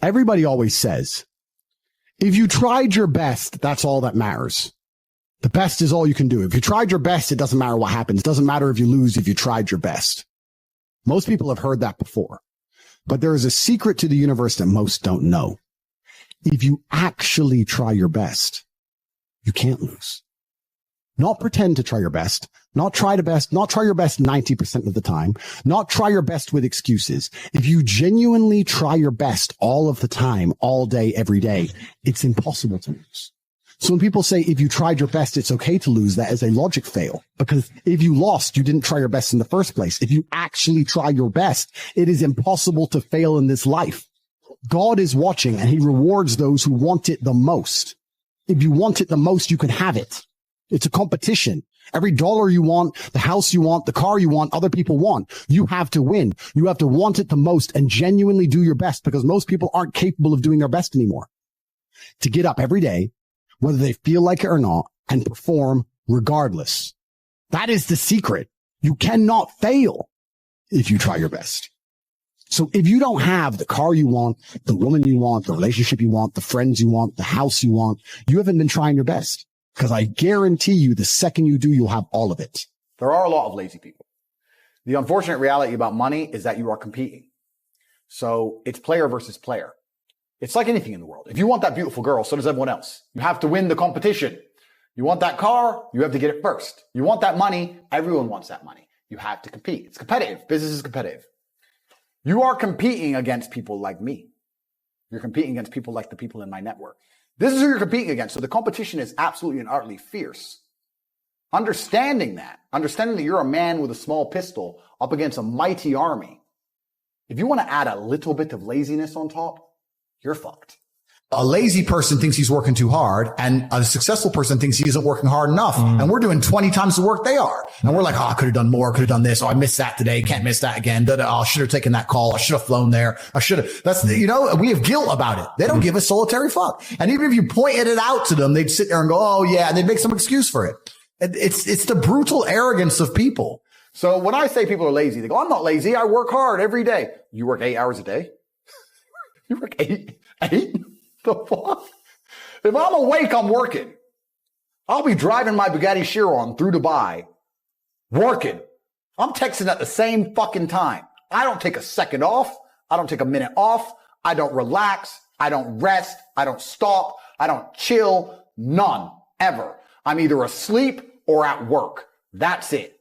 Everybody always says, if you tried your best, that's all that matters. The best is all you can do. If you tried your best, it doesn't matter what happens. It doesn't matter if you lose if you tried your best. Most people have heard that before. But there is a secret to the universe that most don't know. If you actually try your best, you can't lose. Not pretend to try your best, not try your best 90% of the time, not try your best with excuses. If you genuinely try your best all of the time, all day, every day, it's impossible to lose. So when people say, if you tried your best, it's okay to lose, that is a logic fail. Because if you lost, you didn't try your best in the first place. If you actually try your best, it is impossible to fail in this life. God is watching and he rewards those who want it the most. If you want it the most, you can have it. It's a competition. Every dollar you want, the house you want, the car you want, other people want. You have to win. You have to want it the most and genuinely do your best, because most people aren't capable of doing their best anymore. To get up every day, whether they feel like it or not, and perform regardless. That is the secret. You cannot fail if you try your best. So if you don't have the car you want, the woman you want, the relationship you want, the friends you want, the house you want, you haven't been trying your best. Because I guarantee you, the second you do, you'll have all of it. There are a lot of lazy people. The unfortunate reality about money is that you are competing. So it's player versus player. It's like anything in the world. If you want that beautiful girl, so does everyone else. You have to win the competition. You want that car, you have to get it first. You want that money, everyone wants that money. You have to compete. It's competitive. Business is competitive. You are competing against people like me. You're competing against people like the people in my network. This is who you're competing against. So the competition is absolutely and utterly fierce. Understanding that you're a man with a small pistol up against a mighty army. If you want to add a little bit of laziness on top, you're fucked. A lazy person thinks he's working too hard, and a successful person thinks he isn't working hard enough. And we're doing 20 times the work they are. And we're like, oh, I could have done more, could have done this. Oh, I missed that today. Can't miss that again. Oh, I should have taken that call. I should have flown there. I should have. We have guilt about it. They don't give a solitary fuck. And even if you pointed it out to them, they'd sit there and go, oh yeah, and they'd make some excuse for it. It's the brutal arrogance of people. So when I say people are lazy, they go, I'm not lazy. I work hard every day. You work 8 hours a day? You work eight? The fuck? If I'm awake, I'm working. I'll be driving my Bugatti Chiron through Dubai, working. I'm texting at the same fucking time. I don't take a second off. I don't take a minute off. I don't relax. I don't rest. I don't stop. I don't chill. None. Ever. I'm either asleep or at work. That's it.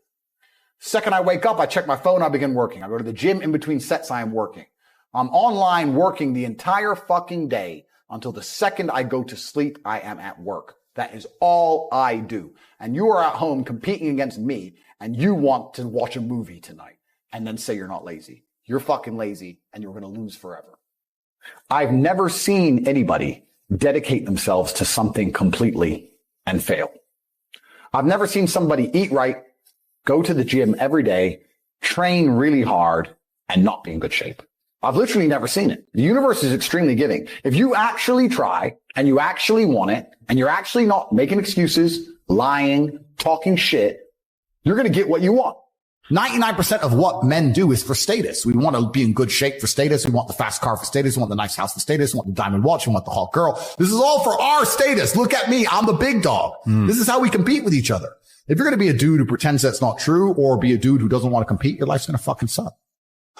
Second I wake up, I check my phone, I begin working. I go to the gym. In between sets, I am working. I'm online working the entire fucking day. Until the second I go to sleep, I am at work. That is all I do. And you are at home competing against me, and you want to watch a movie tonight and then say you're not lazy. You're fucking lazy, and you're going to lose forever. I've never seen anybody dedicate themselves to something completely and fail. I've never seen somebody eat right, go to the gym every day, train really hard, and not be in good shape. I've literally never seen it. The universe is extremely giving. If you actually try and you actually want it and you're actually not making excuses, lying, talking shit, you're going to get what you want. 99% of what men do is for status. We want to be in good shape for status. We want the fast car for status. We want the nice house for status. We want the diamond watch. We want the hot girl. This is all for our status. Look at me. I'm the big dog. This is how we compete with each other. If you're going to be a dude who pretends that's not true, or be a dude who doesn't want to compete, your life's going to fucking suck.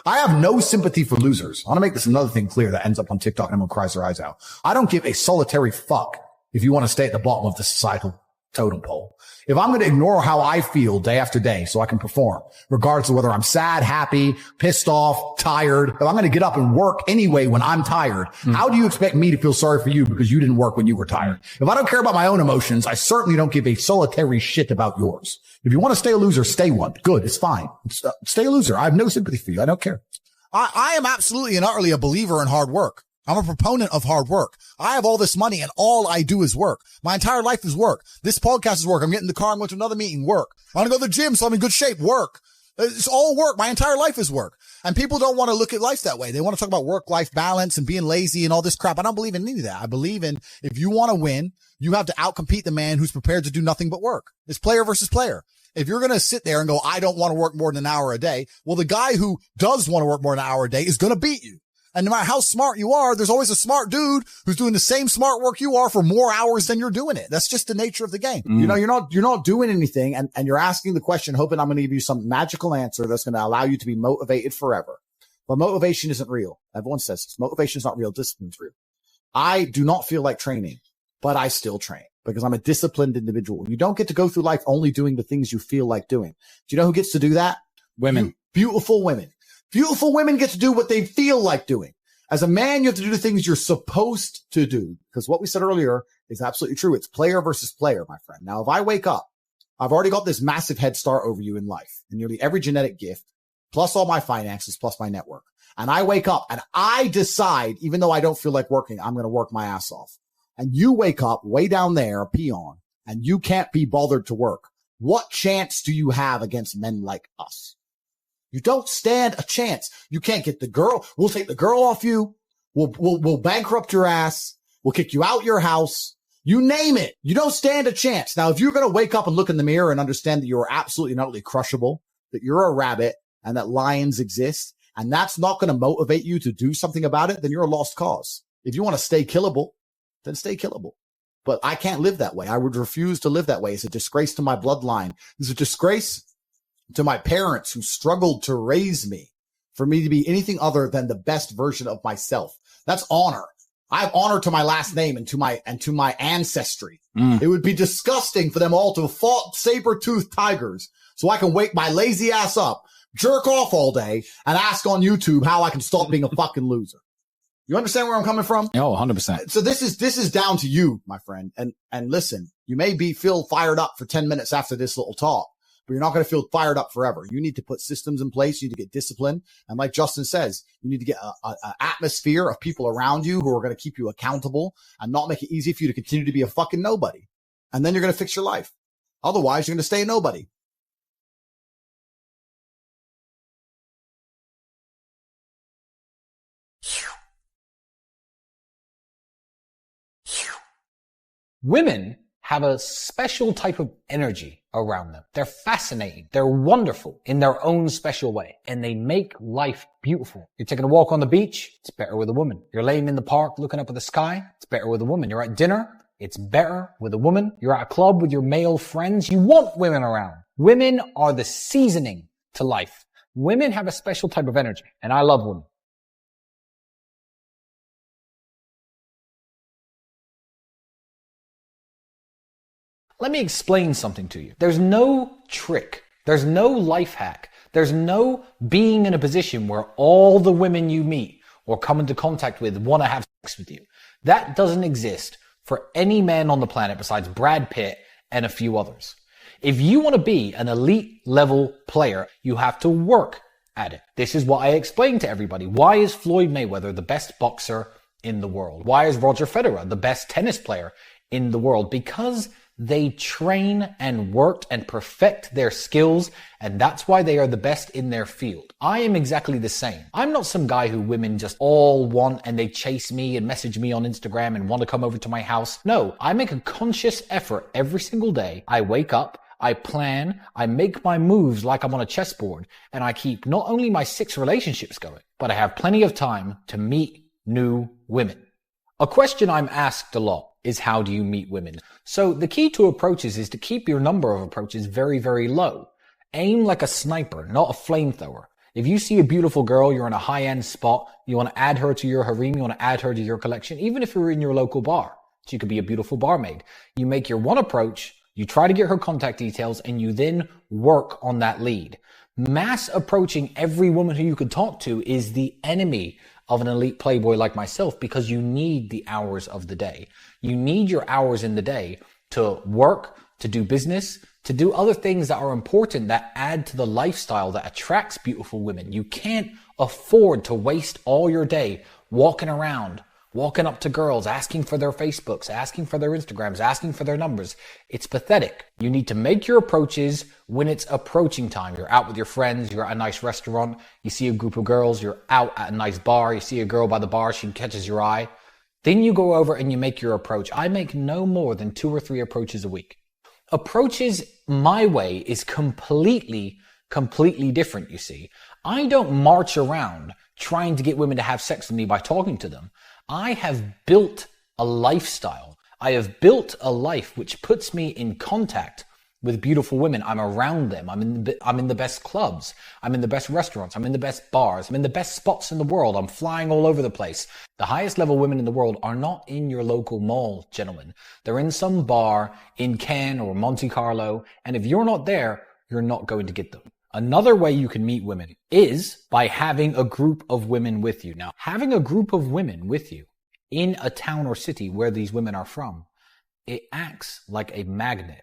I have no sympathy for losers. I want to make this another thing clear that ends up on TikTok and everyone cries their eyes out. I don't give a solitary fuck if you want to stay at the bottom of the societal totem pole. If I'm going to ignore how I feel day after day so I can perform, regardless of whether I'm sad, happy, pissed off, tired, if I'm going to get up and work anyway when I'm tired, how do you expect me to feel sorry for you because you didn't work when you were tired? If I don't care about my own emotions, I certainly don't give a solitary shit about yours. If you want to stay a loser, stay one. Good. It's fine. Stay a loser. I have no sympathy for you. I don't care. I am absolutely and utterly a believer in hard work. I'm a proponent of hard work. I have all this money and all I do is work. My entire life is work. This podcast is work. I'm getting in the car. I'm going to another meeting. Work. I want to go to the gym so I'm in good shape. Work. It's all work. My entire life is work. And people don't want to look at life that way. They want to talk about work-life balance and being lazy and all this crap. I don't believe in any of that. I believe in if you want to win, you have to outcompete the man who's prepared to do nothing but work. It's player versus player. If you're going to sit there and go, I don't want to work more than an hour a day. Well, the guy who does want to work more than an hour a day is going to beat you. And no matter how smart you are, there's always a smart dude who's doing the same smart work you are for more hours than you're doing it. That's just the nature of the game. You know, you're not doing anything and you're asking the question, hoping I'm going to give you some magical answer that's going to allow you to be motivated forever. But motivation isn't real. Everyone says this. Motivation is not real. Discipline's real. I do not feel like training, but I still train because I'm a disciplined individual. You don't get to go through life only doing the things you feel like doing. Do you know who gets to do that? Women. Beautiful women. Beautiful women get to do what they feel like doing. As a man, you have to do the things you're supposed to do because what we said earlier is absolutely true. It's player versus player, my friend. Now, if I wake up, I've already got this massive head start over you in life and nearly every genetic gift, plus all my finances, plus my network. And I wake up and I decide, even though I don't feel like working, I'm going to work my ass off. And you wake up way down there, a peon, and you can't be bothered to work. What chance do you have against men like us? You don't stand a chance. You can't get the girl. We'll take the girl off you. We'll bankrupt your ass. We'll kick you out your house. You name it. You don't stand a chance. Now, if you're going to wake up and look in the mirror and understand that you're absolutely not only crushable, that you're a rabbit and that lions exist, and that's not going to motivate you to do something about it, then you're a lost cause. If you want to stay killable, then stay killable. But I can't live that way. I would refuse to live that way. It's a disgrace to my bloodline. It's a disgrace to my parents who struggled to raise me for me to be anything other than the best version of myself. That's honor. I have honor to my last name and to my ancestry. It would be disgusting for them all to have fought saber-toothed tigers so I can wake my lazy ass up, jerk off all day, and ask on YouTube how I can stop being a fucking loser. You understand where I'm coming from? Oh, 100%. So this is down to you, my friend. And listen, you may feel fired up for 10 minutes after this little talk, but you're not going to feel fired up forever. You need to put systems in place. You need to get discipline. And like Justin says, you need to get an atmosphere of people around you who are going to keep you accountable and not make it easy for you to continue to be a fucking nobody. And then you're going to fix your life. Otherwise, you're going to stay a nobody. Women have a special type of energy around them. They're fascinating. They're wonderful in their own special way, and they make life beautiful. You're taking a walk on the beach, it's better with a woman. You're laying in the park looking up at the sky, it's better with a woman. You're at dinner, it's better with a woman. You're at a club with your male friends, you want women around. Women are the seasoning to life. Women have a special type of energy, and I love women. Let me explain something to you. There's no trick. There's no life hack. There's no being in a position where all the women you meet or come into contact with want to have sex with you. That doesn't exist for any man on the planet besides Brad Pitt and a few others. If you want to be an elite level player, you have to work at it. This is what I explain to everybody. Why is Floyd Mayweather the best boxer in the world? Why is Roger Federer the best tennis player in the world? Because they train and work and perfect their skills, and that's why they are the best in their field. I am exactly the same. I'm not some guy who women just all want and they chase me and message me on Instagram and want to come over to my house. No, I make a conscious effort every single day. I wake up, I plan, I make my moves like I'm on a chessboard, and I keep not only my 6 relationships going, but I have plenty of time to meet new women. A question I'm asked a lot is how do you meet women? So the key to approaches is to keep your number of approaches very, very low. Aim like a sniper, not a flamethrower. If you see a beautiful girl, you're in a high-end spot, you want to add her to your harem, you want to add her to your collection, even if you're in your local bar. She could be a beautiful barmaid. You make your one approach, you try to get her contact details, and you then work on that lead. Mass approaching every woman who you could talk to is the enemy of an elite playboy like myself, because you need the hours of the day. You need your hours in the day to work, to do business, to do other things that are important, that add to the lifestyle that attracts beautiful women. You can't afford to waste all your day walking around, walking up to girls, asking for their Facebooks, asking for their Instagrams, asking for their numbers. It's pathetic. You need to make your approaches when it's approaching time. You're out with your friends, you're at a nice restaurant, you see a group of girls, you're out at a nice bar, you see a girl by the bar, she catches your eye. Then you go over and you make your approach. I make no more than 2 or 3 approaches a week. Approaches my way is completely different, you see. I don't march around trying to get women to have sex with me by talking to them. I have built a lifestyle. I have built a life which puts me in contact with beautiful women. I'm around them. I'm in the best clubs. I'm in the best restaurants. I'm in the best bars. I'm in the best spots in the world. I'm flying all over the place. The highest level women in the world are not in your local mall, gentlemen. They're in some bar in Cannes or Monte Carlo. And if you're not there, you're not going to get them. Another way you can meet women is by having a group of women with you. Now, having a group of women with you in a town or city where these women are from, it acts like a magnet.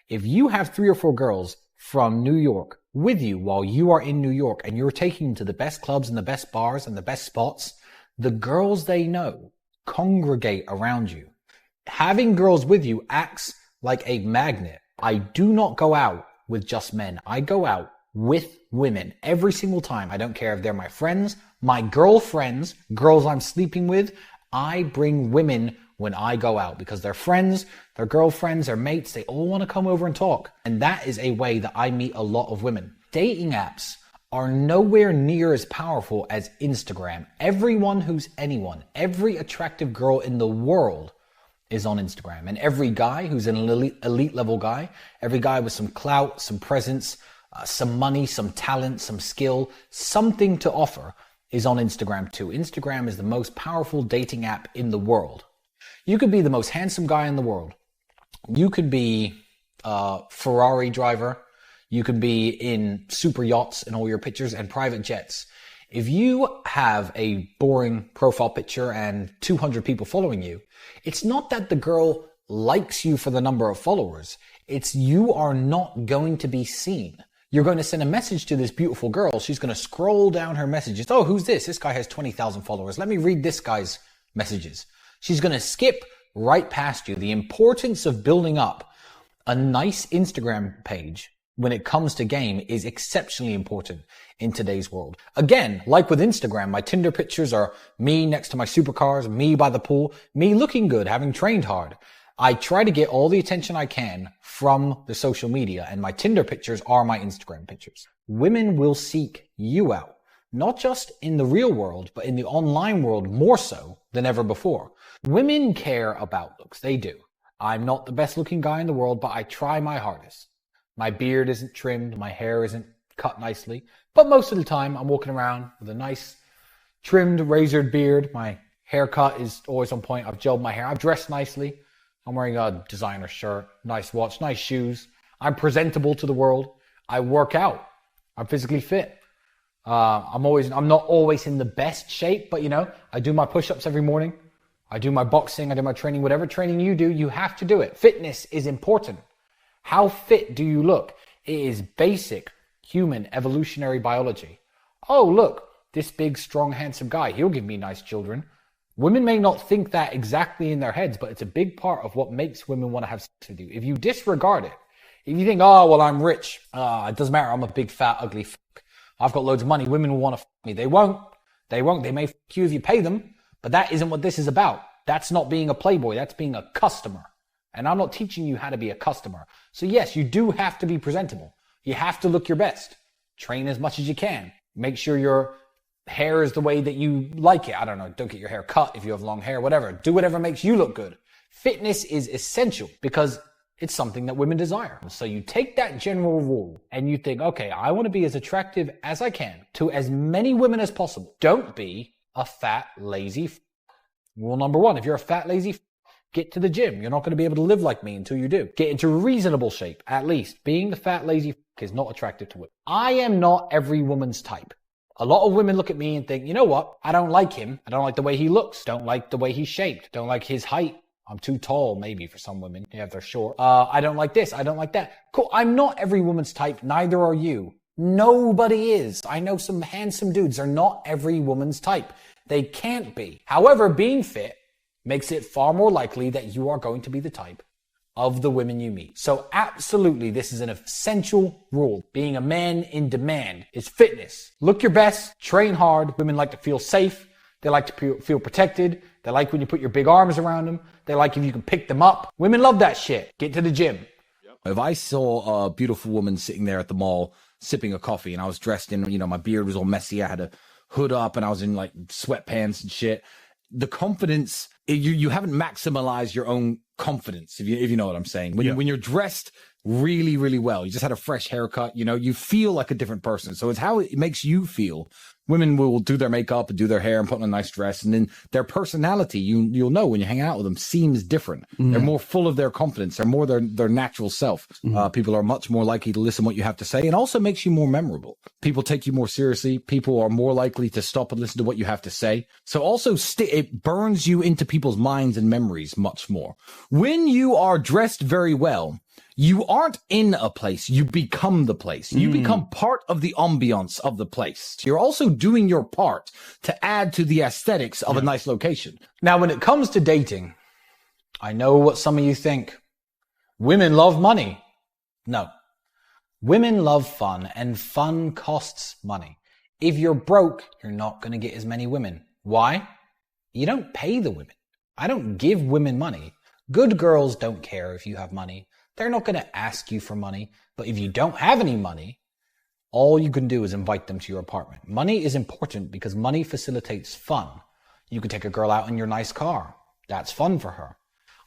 If you have 3 or 4 girls from New York with you while you are in New York and you're taking them to the best clubs and the best bars and the best spots, the girls they know congregate around you. Having girls with you acts like a magnet. I do not go out with just men. I go out with women every single time. I don't care if they're my friends, my girlfriends, girls I'm sleeping with. I bring women when I go out because they're friends, their girlfriends, their mates, they all want to come over and talk. And that is a way that I meet a lot of women. Dating apps are nowhere near as powerful as Instagram. Everyone who's anyone, every attractive girl in the world is on Instagram. And every guy who's an elite level guy, every guy with some clout, some presence, some money, some talent, some skill, something to offer is on Instagram too. Instagram is the most powerful dating app in the world. You could be the most handsome guy in the world. You could be a Ferrari driver. You could be in super yachts in all your pictures and private jets. If you have a boring profile picture and 200 people following you, it's not that the girl likes you for the number of followers. It's you are not going to be seen. You're going to send a message to this beautiful girl. She's going to scroll down her messages. Oh, who's this? This guy has 20,000 followers. Let me read this guy's messages. She's going to skip right past you. The importance of building up a nice Instagram page when it comes to game is exceptionally important in today's world. Again, like with Instagram, my Tinder pictures are me next to my supercars, me by the pool, me looking good, having trained hard. I try to get all the attention I can from the social media, and my Tinder pictures are my Instagram pictures. Women will seek you out, not just in the real world, but in the online world more so than ever before. Women care about looks. They do. I'm not the best looking guy in the world, but I try my hardest. My beard isn't trimmed. My hair isn't cut nicely. But most of the time, I'm walking around with a nice trimmed, razored beard. My haircut is always on point. I've gelled my hair. I've dressed nicely. I'm wearing a designer shirt, nice watch, nice shoes. I'm presentable to the world. I work out. I'm physically fit. I'm not always in the best shape, but I do my push-ups every morning. I do my boxing, I do my training, whatever training you do, you have to do it. Fitness is important. How fit do you look? It is basic human evolutionary biology. Oh, look, this big, strong, handsome guy, he'll give me nice children. Women may not think that exactly in their heads, but it's a big part of what makes women want to have sex with you. If you disregard it, if you think, oh, well, I'm rich, it doesn't matter, I'm a big, fat, ugly f***. I've got loads of money, women will want to f*** me. They won't. They may f*** you if you pay them. But that isn't what this is about. That's not being a playboy. That's being a customer. And I'm not teaching you how to be a customer. So yes, you do have to be presentable. You have to look your best. Train as much as you can. Make sure your hair is the way that you like it. I don't know. Don't get your hair cut if you have long hair, whatever. Do whatever makes you look good. Fitness is essential because it's something that women desire. So you take that general rule and you think, okay, I want to be as attractive as I can to as many women as possible. Don't be a fat, lazy f***. Rule number 1, if you're a fat, lazy f***, get to the gym. You're not going to be able to live like me until you do. Get into reasonable shape, at least. Being the fat, lazy f*** is not attractive to women. I am not every woman's type. A lot of women look at me and think, you know what? I don't like him. I don't like the way he looks. Don't like the way he's shaped. Don't like his height. I'm too tall, maybe, for some women. Yeah, if they're short. I don't like this. I don't like that. Cool. I'm not every woman's type. Neither are you. Nobody is. I know some handsome dudes. They're not every woman's type. They can't be. However, being fit makes it far more likely that you are going to be the type of the women you meet. So absolutely, this is an essential rule. Being a man in demand is fitness. Look your best, train hard. Women like to feel safe. They like to feel protected. They like when you put your big arms around them. They like if you can pick them up. Women love that shit. Get to the gym. If I saw a beautiful woman sitting there at the mall sipping a coffee and I was dressed in, my beard was all messy, I had a hood up and I was in like sweatpants and shit. The confidence, you haven't maximized your own confidence, if you know what I'm saying. When you're dressed really, really well, you just had a fresh haircut, you know, you feel like a different person. So it's how it makes you feel. Women will do their makeup and do their hair and put on a nice dress, and then their personality, you'll know when you hang out with them, seems different. They're more full of their confidence. They're more their natural self. People are much more likely to listen to what you have to say, and also makes you more memorable. People take you more seriously. People are more likely to stop and listen to what you have to say. So also it burns you into people's minds and memories much more. When you are dressed very well, you aren't in a place, you become the place. You become part of the ambiance of the place. You're also doing your part to add to the aesthetics of a nice location. Now, when it comes to dating, I know what some of you think. Women love money. No. Women love fun, and fun costs money. If you're broke, you're not going to get as many women. Why? You don't pay the women. I don't give women money. Good girls don't care if you have money. They're not going to ask you for money. But if you don't have any money, all you can do is invite them to your apartment. Money is important because money facilitates fun. You can take a girl out in your nice car. That's fun for her.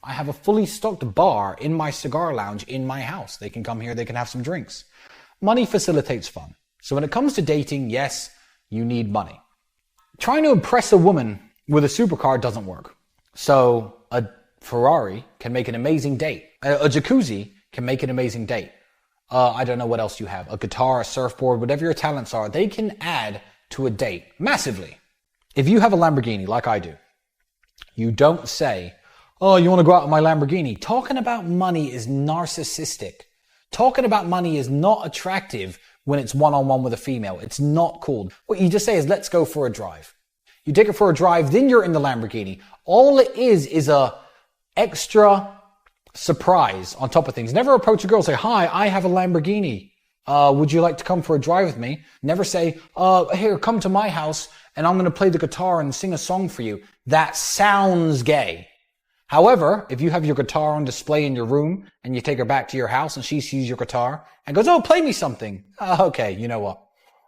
I have a fully stocked bar in my cigar lounge in my house. They can come here, they can have some drinks. Money facilitates fun. So when it comes to dating, yes, you need money. Trying to impress a woman with a supercar doesn't work. So a Ferrari can make an amazing date. A jacuzzi can make an amazing date. I don't know what else you have. A guitar, a surfboard, whatever your talents are, they can add to a date massively. If you have a Lamborghini like I do, you don't say, oh, you want to go out in my Lamborghini? Talking about money is narcissistic. Talking about money is not attractive when it's one-on-one with a female. It's not cool. What you just say is, let's go for a drive. You take her for a drive, then you're in the Lamborghini. All it is a extra surprise on top of things. Never approach a girl and say, hi, I have a Lamborghini. Would you like to come for a drive with me? Never say, here, come to my house and I'm going to play the guitar and sing a song for you. That sounds gay. However, if you have your guitar on display in your room and you take her back to your house and she sees your guitar and goes, oh, play me something. Okay, you know what?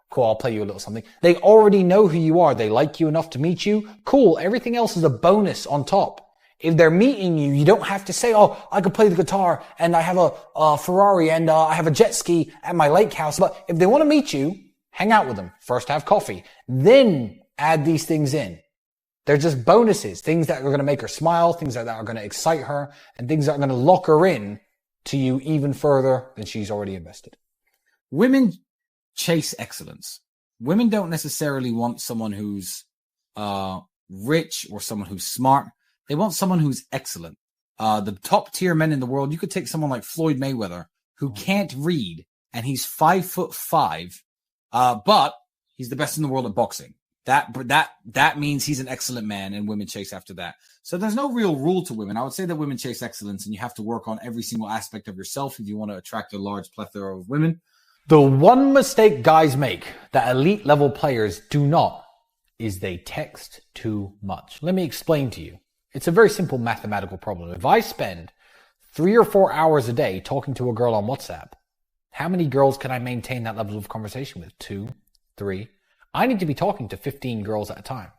Cool, I'll play you a little something. They already know who you are. They like you enough to meet you. Cool, everything else is a bonus on top. If they're meeting you, you don't have to say, oh, I could play the guitar and I have a Ferrari and I have a jet ski at my lake house. But if they want to meet you, hang out with them. First have coffee, then add these things in. They're just bonuses, things that are going to make her smile, things that are going to excite her, and things that are going to lock her in to you even further than she's already invested. Women chase excellence. Women don't necessarily want someone who's rich or someone who's smart. They want someone who's excellent. The top tier men in the world, you could take someone like Floyd Mayweather, who can't read, and he's 5'5", but he's the best in the world at boxing. That means he's an excellent man, and women chase after that. So there's no real rule to women. I would say that women chase excellence, and you have to work on every single aspect of yourself if you want to attract a large plethora of women. The one mistake guys make that elite level players do not is they text too much. Let me explain to you. It's a very simple mathematical problem. If I spend 3 or 4 hours a day talking to a girl on WhatsApp, how many girls can I maintain that level of conversation with? 2, 3. I need to be talking to 15 girls at a time.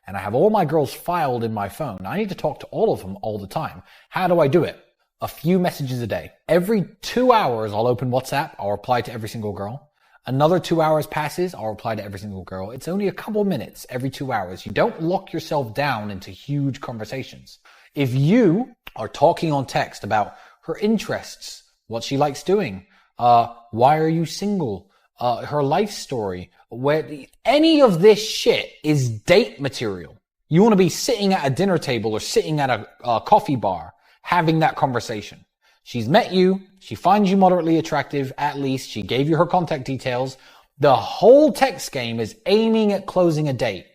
And I have all my girls filed in my phone. I need to talk to all of them all the time. How do I do it? A few messages a day. Every 2 hours, I'll open WhatsApp. I'll reply to every single girl. Another 2 hours passes. I'll reply to every single girl. It's only a couple minutes every 2 hours. You don't lock yourself down into huge conversations. If you are talking on text about her interests, what she likes doing, why are you single, her life story, any of this shit is date material. You want to be sitting at a dinner table or sitting at a coffee bar having that conversation. She's met you. She finds you moderately attractive, at least. She gave you her contact details. The whole text game is aiming at closing a date.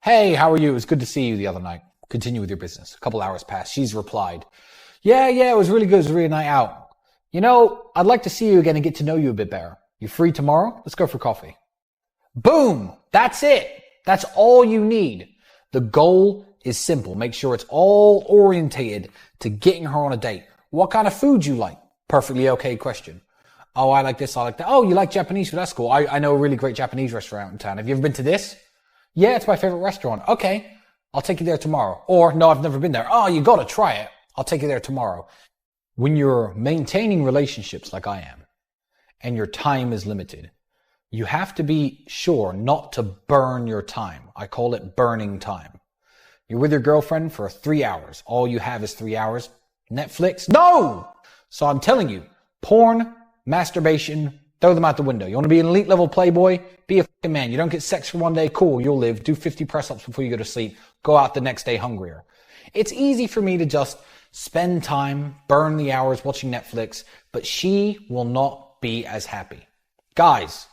Hey, how are you? It was good to see you the other night. Continue with your business. A couple hours passed. She's replied, yeah, it was really good. It was a really night out. You know, I'd like to see you again and get to know you a bit better. You free tomorrow? Let's go for coffee. Boom. That's it. That's all you need. The goal is simple. Make sure it's all orientated to getting her on a date. What kind of food you like? Perfectly okay question. Oh, I like this, I like that. Oh, you like Japanese food? That's cool. I know a really great Japanese restaurant in town. Have you ever been to this? Yeah, it's my favorite restaurant. Okay, I'll take you there tomorrow. Or, no, I've never been there. Oh, you gotta try it. I'll take you there tomorrow. When you're maintaining relationships like I am, and your time is limited, you have to be sure not to burn your time. I call it burning time. You're with your girlfriend for 3 hours. All you have is 3 hours. Netflix? No! So I'm telling you, porn, masturbation, throw them out the window. You want to be an elite level playboy? Be a fucking man. You don't get sex for one day? Cool, you'll live. Do 50 press-ups before you go to sleep. Go out the next day hungrier. It's easy for me to just spend time, burn the hours watching Netflix, but she will not be as happy. Guys,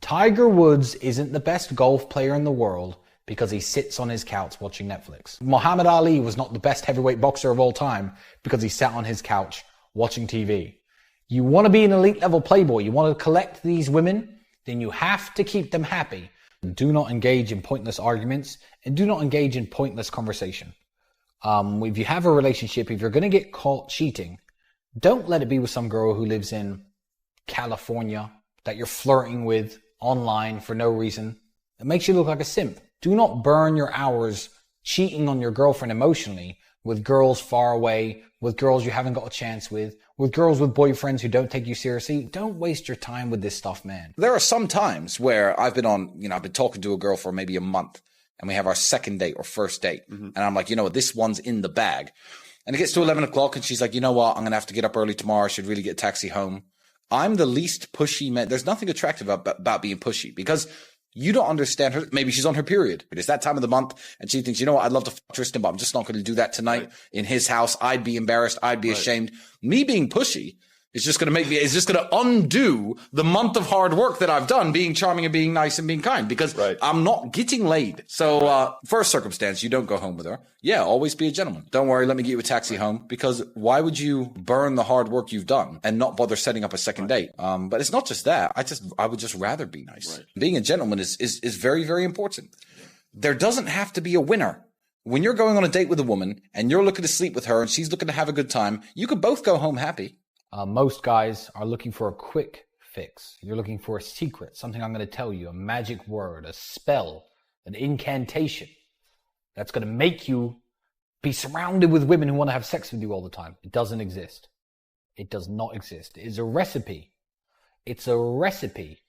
Tiger Woods isn't the best golf player in the world because he sits on his couch watching Netflix. Muhammad Ali was not the best heavyweight boxer of all time because he sat on his couch watching TV. You want to be an elite level playboy, you want to collect these women, then you have to keep them happy. Do not engage in pointless arguments and do not engage in pointless conversation. If you have a relationship, if you're going to get caught cheating, don't let it be with some girl who lives in California that you're flirting with online for no reason. It makes you look like a simp. Do not burn your hours cheating on your girlfriend emotionally with girls far away, with girls you haven't got a chance with girls with boyfriends who don't take you seriously. Don't waste your time with this stuff, man. There are some times where I've been talking to a girl for maybe a month and we have our second date or first date. Mm-hmm. And I'm like, you know what, this one's in the bag. And it gets to 11 o'clock and she's like, you know what, I'm going to have to get up early tomorrow. I should really get a taxi home. I'm the least pushy man. There's nothing attractive about being pushy because you don't understand her. Maybe she's on her period. It's that time of the month and she thinks, you know what, I'd love to fuck Tristan, but I'm just not going to do that tonight in his house. I'd be embarrassed. I'd be ashamed. Me being pushy is just going to undo the month of hard work that I've done being charming and being nice and being kind because I'm not getting laid. So, first circumstance, you don't go home with her. Yeah, always be a gentleman. Don't worry, let me get you a taxi home because why would you burn the hard work you've done and not bother setting up a second date? But it's not just that. I would just rather be nice. Right. Being a gentleman is very, very important. There doesn't have to be a winner. When you're going on a date with a woman and you're looking to sleep with her and she's looking to have a good time, you could both go home happy. Most guys are looking for a quick fix. You're looking for a secret, something I'm going to tell you, a magic word, a spell, an incantation that's going to make you be surrounded with women who want to have sex with you all the time. It doesn't exist. It does not exist. It is a recipe. It's a recipe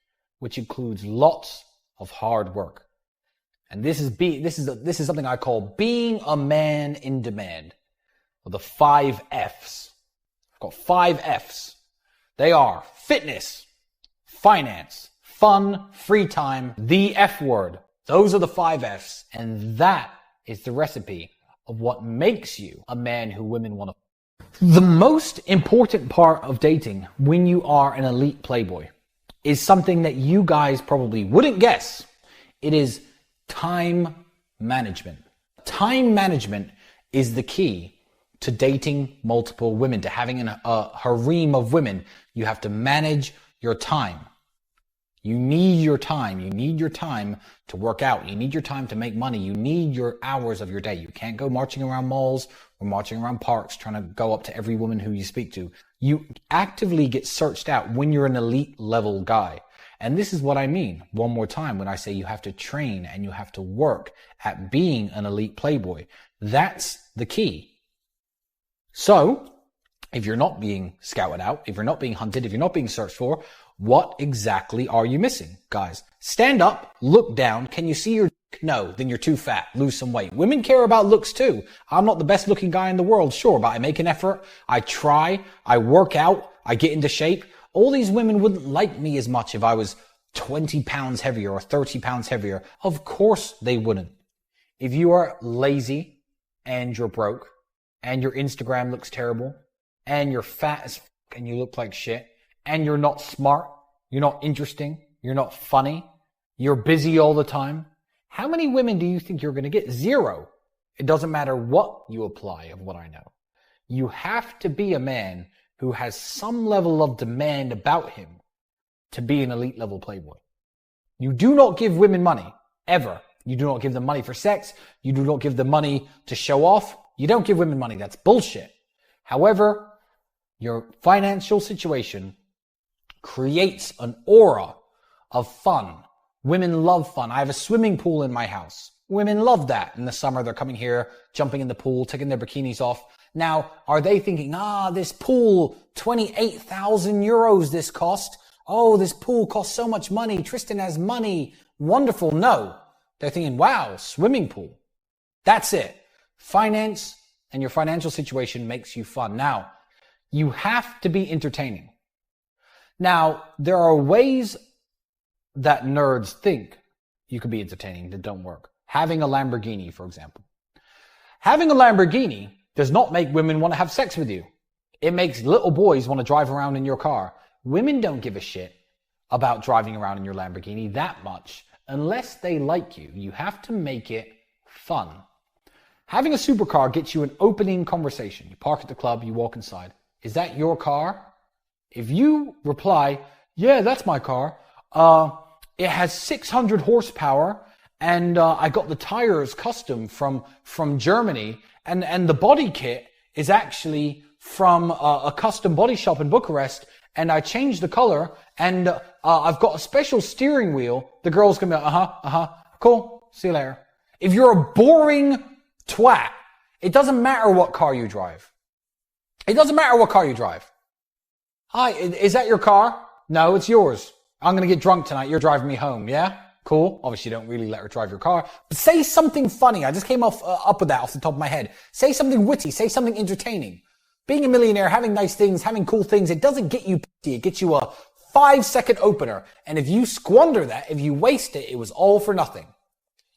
which includes lots of hard work. And this is something I call being a man in demand, or the 5 F's. I've got 5 F's. They are fitness, finance, fun, free time, the F word. Those are the 5 F's. And that is the recipe of what makes you a man who women want to. The most important part of dating when you are an elite playboy is something that you guys probably wouldn't guess. It is time management. Time management is the key to dating multiple women, to having a harem of women. You have to manage your time. You need your time. You need your time to work out. You need your time to make money. You need your hours of your day. You can't go marching around malls or marching around parks trying to go up to every woman who you speak to. You actively get searched out when you're an elite level guy. And this is what I mean one more time when I say you have to train and you have to work at being an elite playboy. That's the key. So, if you're not being scouted out, if you're not being hunted, if you're not being searched for, what exactly are you missing? Guys, stand up, look down. Can you see your dick? No, then you're too fat. Lose some weight. Women care about looks too. I'm not the best looking guy in the world, sure, but I make an effort. I try. I work out. I get into shape. All these women wouldn't like me as much if I was 20 pounds heavier or 30 pounds heavier. Of course they wouldn't. If you are lazy and you're broke, and your Instagram looks terrible, and you're fat as fuck and you look like shit, and you're not smart, you're not interesting, you're not funny, you're busy all the time, how many women do you think you're going to get? 0. It doesn't matter what you apply of what I know. You have to be a man who has some level of demand about him to be an elite level playboy. You do not give women money, ever. You do not give them money for sex. You do not give them money to show off. You don't give women money. That's bullshit. However, your financial situation creates an aura of fun. Women love fun. I have a swimming pool in my house. Women love that. In the summer, they're coming here, jumping in the pool, taking their bikinis off. Now, are they thinking, this pool, 28,000 euros this cost. Oh, this pool costs so much money. Tristan has money. Wonderful. No. They're thinking, wow, swimming pool. That's it. Finance and your financial situation makes you fun. Now, you have to be entertaining. Now, there are ways that nerds think you could be entertaining that don't work. Having a Lamborghini, for example. Having a Lamborghini does not make women want to have sex with you. It makes little boys want to drive around in your car. Women don't give a shit about driving around in your Lamborghini that much unless they like you. You have to make it fun. Having a supercar gets you an opening conversation. You park at the club, you walk inside. Is that your car? If you reply, yeah, that's my car. It has 600 horsepower and I got the tires custom from Germany and the body kit is actually from a custom body shop in Bucharest and I changed the color and I've got a special steering wheel. The girl's gonna be cool, see you later. If you're a boring twat, it doesn't matter what car you drive. It doesn't matter what car you drive. Hi, is that your car? No, it's yours. I'm going to get drunk tonight. You're driving me home. Yeah? Cool. Obviously, you don't really let her drive your car. But say something funny. I just came up with that off the top of my head. Say something witty. Say something entertaining. Being a millionaire, having nice things, having cool things, it doesn't get you pussy. It gets you a 5-second opener. And if you squander that, if you waste it, it was all for nothing.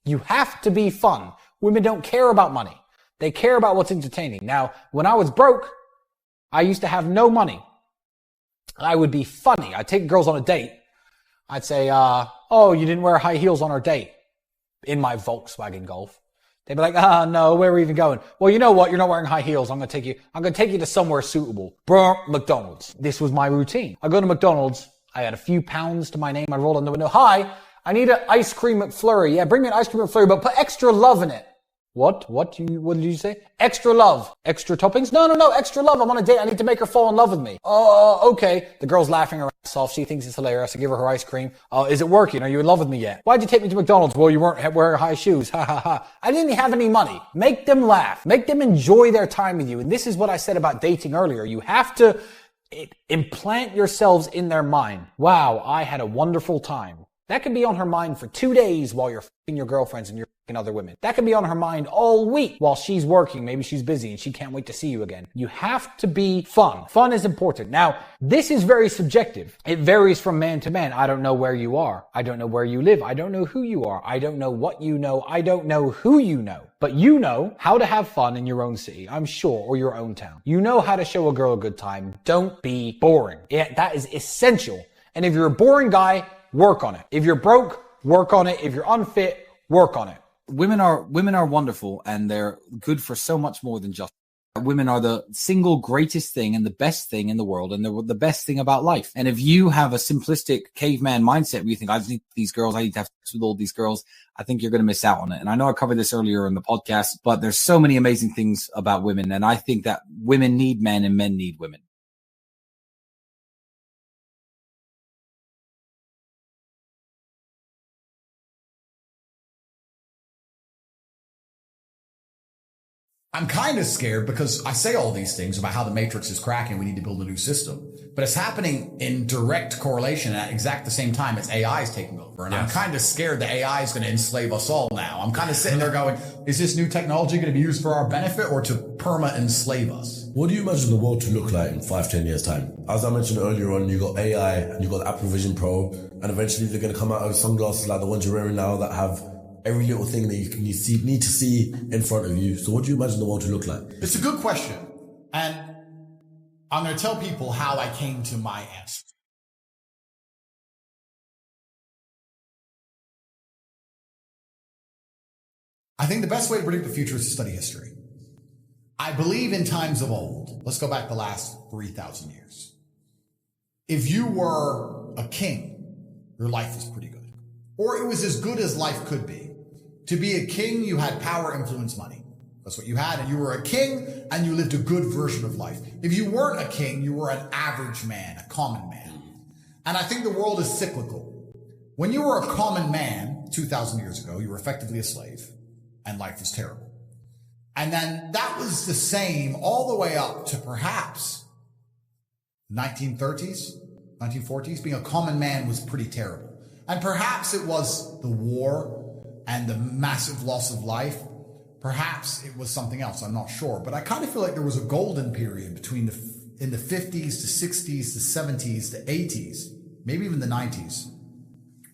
You have to be fun. Women don't care about money. They care about what's entertaining. Now, when I was broke, I used to have no money. I would be funny. I'd take girls on a date. I'd say, you didn't wear high heels on our date in my Volkswagen Golf. They'd be like, no, where are we even going? Well, you know what? You're not wearing high heels. I'm going to take you to somewhere suitable. McDonald's. This was my routine. I go to McDonald's. I had a few pounds to my name. I rolled on the window. Hi, I need an ice cream McFlurry. Yeah, bring me an ice cream McFlurry, but put extra love in it. What did you say? Extra love. Extra toppings? No, extra love. I'm on a date. I need to make her fall in love with me. Okay. The girl's laughing her ass off. She thinks it's hilarious. I give her ice cream. Is it working? Are you in love with me yet? Why'd you take me to McDonald's? Well, you weren't wearing high shoes. Ha ha ha. I didn't have any money. Make them laugh. Make them enjoy their time with you. And this is what I said about dating earlier. You have to implant yourselves in their mind. Wow, I had a wonderful time. That could be on her mind for 2 days while you're f***ing your girlfriends and you're f***ing other women. That could be on her mind all week while she's working. Maybe she's busy and she can't wait to see you again. You have to be fun. Fun is important. Now, this is very subjective. It varies from man to man. I don't know where you are. I don't know where you live. I don't know who you are. I don't know what you know. I don't know who you know. But you know how to have fun in your own city, I'm sure, or your own town. You know how to show a girl a good time. Don't be boring. That is essential. And if you're a boring guy, work on it. If you're broke, work on it. If you're unfit, work on it. Women are wonderful and they're good for so much more than just. Women are the single greatest thing and the best thing in the world and they're the best thing about life. And if you have a simplistic caveman mindset where you think, I just need these girls, I need to have sex with all these girls, I think you're going to miss out on it. And I know I covered this earlier in the podcast, but there's so many amazing things about women. And I think that women need men and men need women. I'm kind of scared because I say all these things about how the matrix is cracking. We need to build a new system, but it's happening in direct correlation at exact the same time as AI is taking over. And I'm kind of scared that AI is going to enslave us all now. I'm kind of sitting there going, is this new technology going to be used for our benefit or to perma enslave us? What do you imagine the world to look like in 5-10 years time? As I mentioned earlier on, you got AI and you got the Apple Vision Pro, and eventually they're going to come out with sunglasses like the ones you're wearing now that have every little thing that you need to see in front of you. So what do you imagine the world to look like? It's a good question. And I'm going to tell people how I came to my answer. I think the best way to predict the future is to study history. I believe in times of old. Let's go back the last 3,000 years. If you were a king, your life was pretty good. Or it was as good as life could be. To be a king, you had power, influence, money. That's what you had. And you were a king and you lived a good version of life. If you weren't a king, you were an average man, a common man. And I think the world is cyclical. When you were a common man 2,000 years ago, you were effectively a slave and life was terrible. And then that was the same all the way up to perhaps 1930s, 1940s. Being a common man was pretty terrible. And perhaps it was the war and the massive loss of life. Perhaps it was something else. I'm not sure. But I kind of feel like there was a golden period between in the 50s to 60s to 70s to 80s, maybe even the 90s,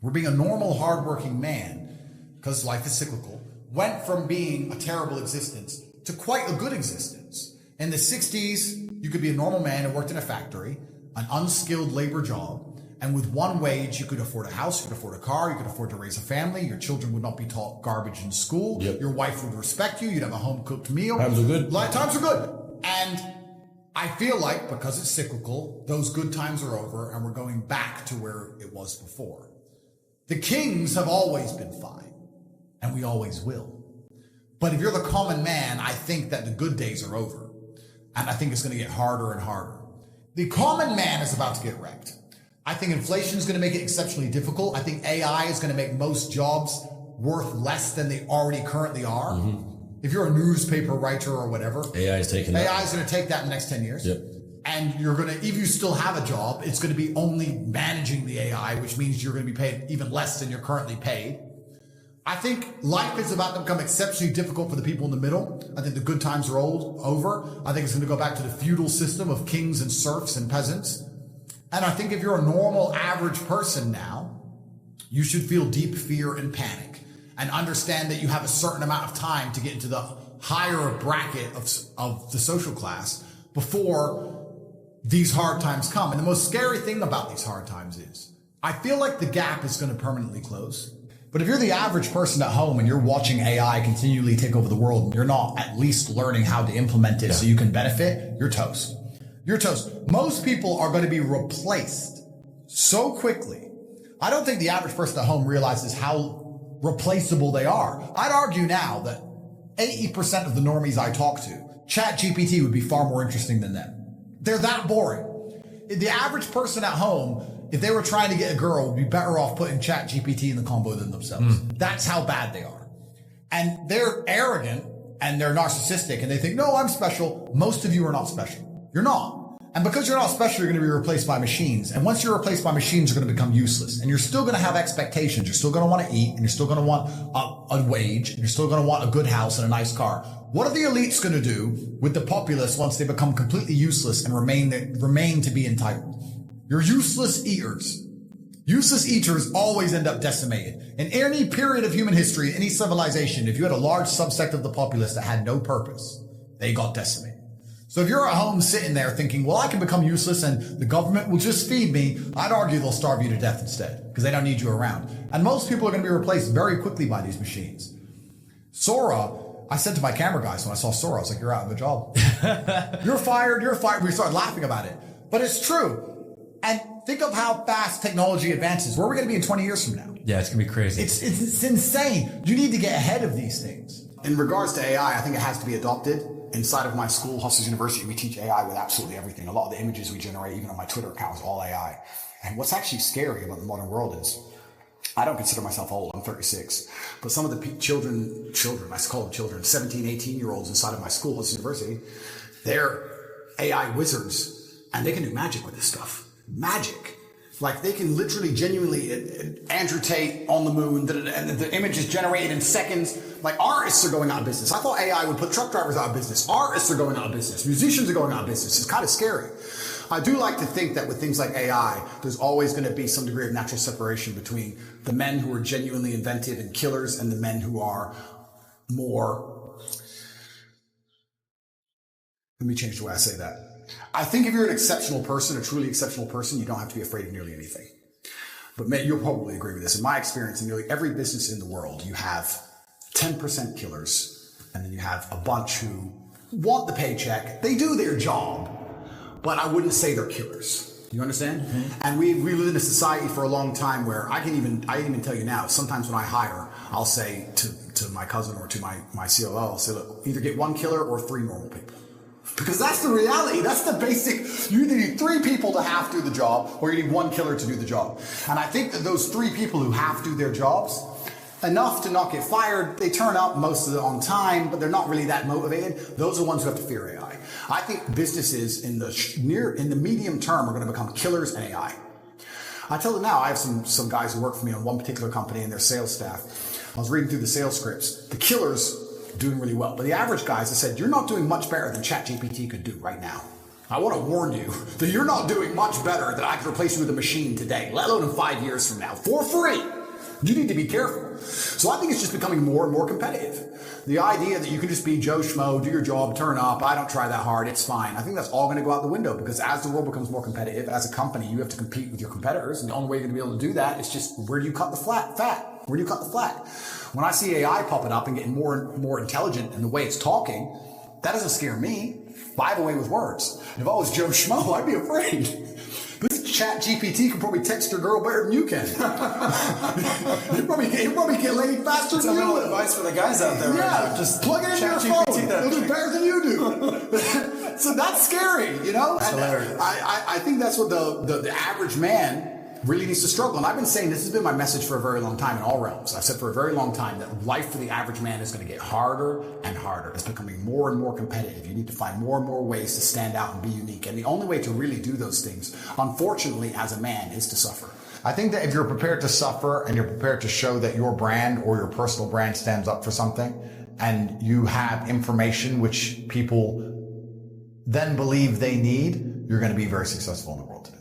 where being a normal, hardworking man, because life is cyclical, went from being a terrible existence to quite a good existence. In the 60s, you could be a normal man who worked in a factory, an unskilled labor job, and with one wage, you could afford a house, you could afford a car, you could afford to raise a family, your children would not be taught garbage in school, your wife would respect you, you'd have a home-cooked meal. Times are good. Times are good. And I feel like, because it's cyclical, those good times are over, and we're going back to where it was before. The kings have always been fine, and we always will. But if you're the common man, I think that the good days are over. And I think it's going to get harder and harder. The common man is about to get wrecked. I think inflation is going to make it exceptionally difficult. I think AI is going to make most jobs worth less than they already currently are. Mm-hmm. If you're a newspaper writer or whatever, AI is going to take that in the next 10 years. Yep. And you're going to, if you still have a job, it's going to be only managing the AI, which means you're going to be paid even less than you're currently paid. I think life is about to become exceptionally difficult for the people in the middle. I think the good times are over. I think it's going to go back to the feudal system of kings and serfs and peasants. And I think if you're a normal, average person now, you should feel deep fear and panic and understand that you have a certain amount of time to get into the higher bracket of the social class before these hard times come. And the most scary thing about these hard times is I feel like the gap is going to permanently close. But if you're the average person at home and you're watching AI continually take over the world and you're not at least learning how to implement it so you can benefit, you're toast. You're toast. Most people are going to be replaced so quickly. I don't think the average person at home realizes how replaceable they are. I'd argue now that 80% of the normies I talk to, ChatGPT would be far more interesting than them. They're that boring. The average person at home, if they were trying to get a girl, would be better off putting ChatGPT in the combo than themselves. That's how bad they are. And they're arrogant and they're narcissistic and they think, no, I'm special. Most of you are not special. You're not. And because you're not special, you're going to be replaced by machines. And once you're replaced by machines, you're going to become useless. And you're still going to have expectations. You're still going to want to eat and you're still going to want a wage and you're still going to want a good house and a nice car. What are the elites going to do with the populace once they become completely useless and remain to be entitled? You're useless eaters. Useless eaters always end up decimated. In any period of human history, any civilization, if you had a large subsect of the populace that had no purpose, they got decimated. So if you're at home sitting there thinking, well, I can become useless and the government will just feed me, I'd argue they'll starve you to death instead because they don't need you around. And most people are going to be replaced very quickly by these machines. Sora, I said to my camera guys when I saw Sora, I was like, you're out of a job. You're fired. We started laughing about it. But it's true. And think of how fast technology advances. Where are we going to be in 20 years from now? Yeah, it's going to be crazy. It's insane. You need to get ahead of these things. In regards to AI, I think it has to be adopted. Inside of my school, Hustlers University, we teach AI with absolutely everything. A lot of the images we generate, even on my Twitter account, is all AI. And what's actually scary about the modern world is, I don't consider myself old, I'm 36, but some of the children, I call them children, 17, 18-year-olds inside of my school, Hustlers University, they're AI wizards, and they can do magic with this stuff. Magic. Like they can literally, genuinely, Andrew Tate on the moon, and the image is generated in seconds. Like artists are going out of business. I thought AI would put truck drivers out of business. Artists are going out of business. Musicians are going out of business. It's kind of scary. I do like to think that with things like AI, there's always going to be some degree of natural separation between the men who are genuinely inventive and killers and the men who are more... Let me change the way I say that. I think if you're an exceptional person, a truly exceptional person, you don't have to be afraid of nearly anything. But you'll probably agree with this. In my experience, in nearly every business in the world, you have 10% killers, and then you have a bunch who want the paycheck. They do their job, but I wouldn't say they're killers. You understand? Mm-hmm. And we live in a society for a long time where I can even tell you now, sometimes when I hire, I'll say to my cousin or to my COO, I'll say, look, either get one killer or 3 normal people. Because that's the reality. That's the basic. You either need 3 people to half do the job, or you need 1 killer to do the job. And I think that those 3 people who half do their jobs, enough to not get fired, they turn up most of it on time, but they're not really that motivated. Those are the ones who have to fear AI. I think businesses in the medium term are going to become killers in AI. I tell them now, I have some guys who work for me on one particular company and their sales staff. I was reading through the sales scripts. The killers doing really well. But the average guys, I said, you're not doing much better than ChatGPT could do right now. I want to warn you that you're not doing much better than I could replace you with a machine today, let alone in 5 years from now, for free. You need to be careful. So I think it's just becoming more and more competitive. The idea that you can just be Joe Schmo, do your job, turn up, I don't try that hard, it's fine. I think that's all going to go out the window, because as the world becomes more competitive, as a company, you have to compete with your competitors. And the only way you're going to be able to do that is just, where do you cut the fat? Where do you cut the slack? When I see AI popping up and getting more and more intelligent in the way it's talking, that doesn't scare me. I have a way with words. If I was Joe Schmo, I'd be afraid. This chat GPT can probably text your girl better than you can. He'll probably get laid faster than you. That's a little advice for the guys out there. Yeah, right now. Just plug it into your phone. It'll do better than you do. So that's scary, you know? That's hilarious. I think that's what the average man really needs to struggle. And I've been saying, this has been my message for a very long time in all realms. I've said for a very long time that life for the average man is going to get harder and harder. It's becoming more and more competitive. You need to find more and more ways to stand out and be unique. And the only way to really do those things, unfortunately, as a man, is to suffer. I think that if you're prepared to suffer and you're prepared to show that your brand or your personal brand stands up for something, and you have information which people then believe they need, you're going to be very successful in the world today.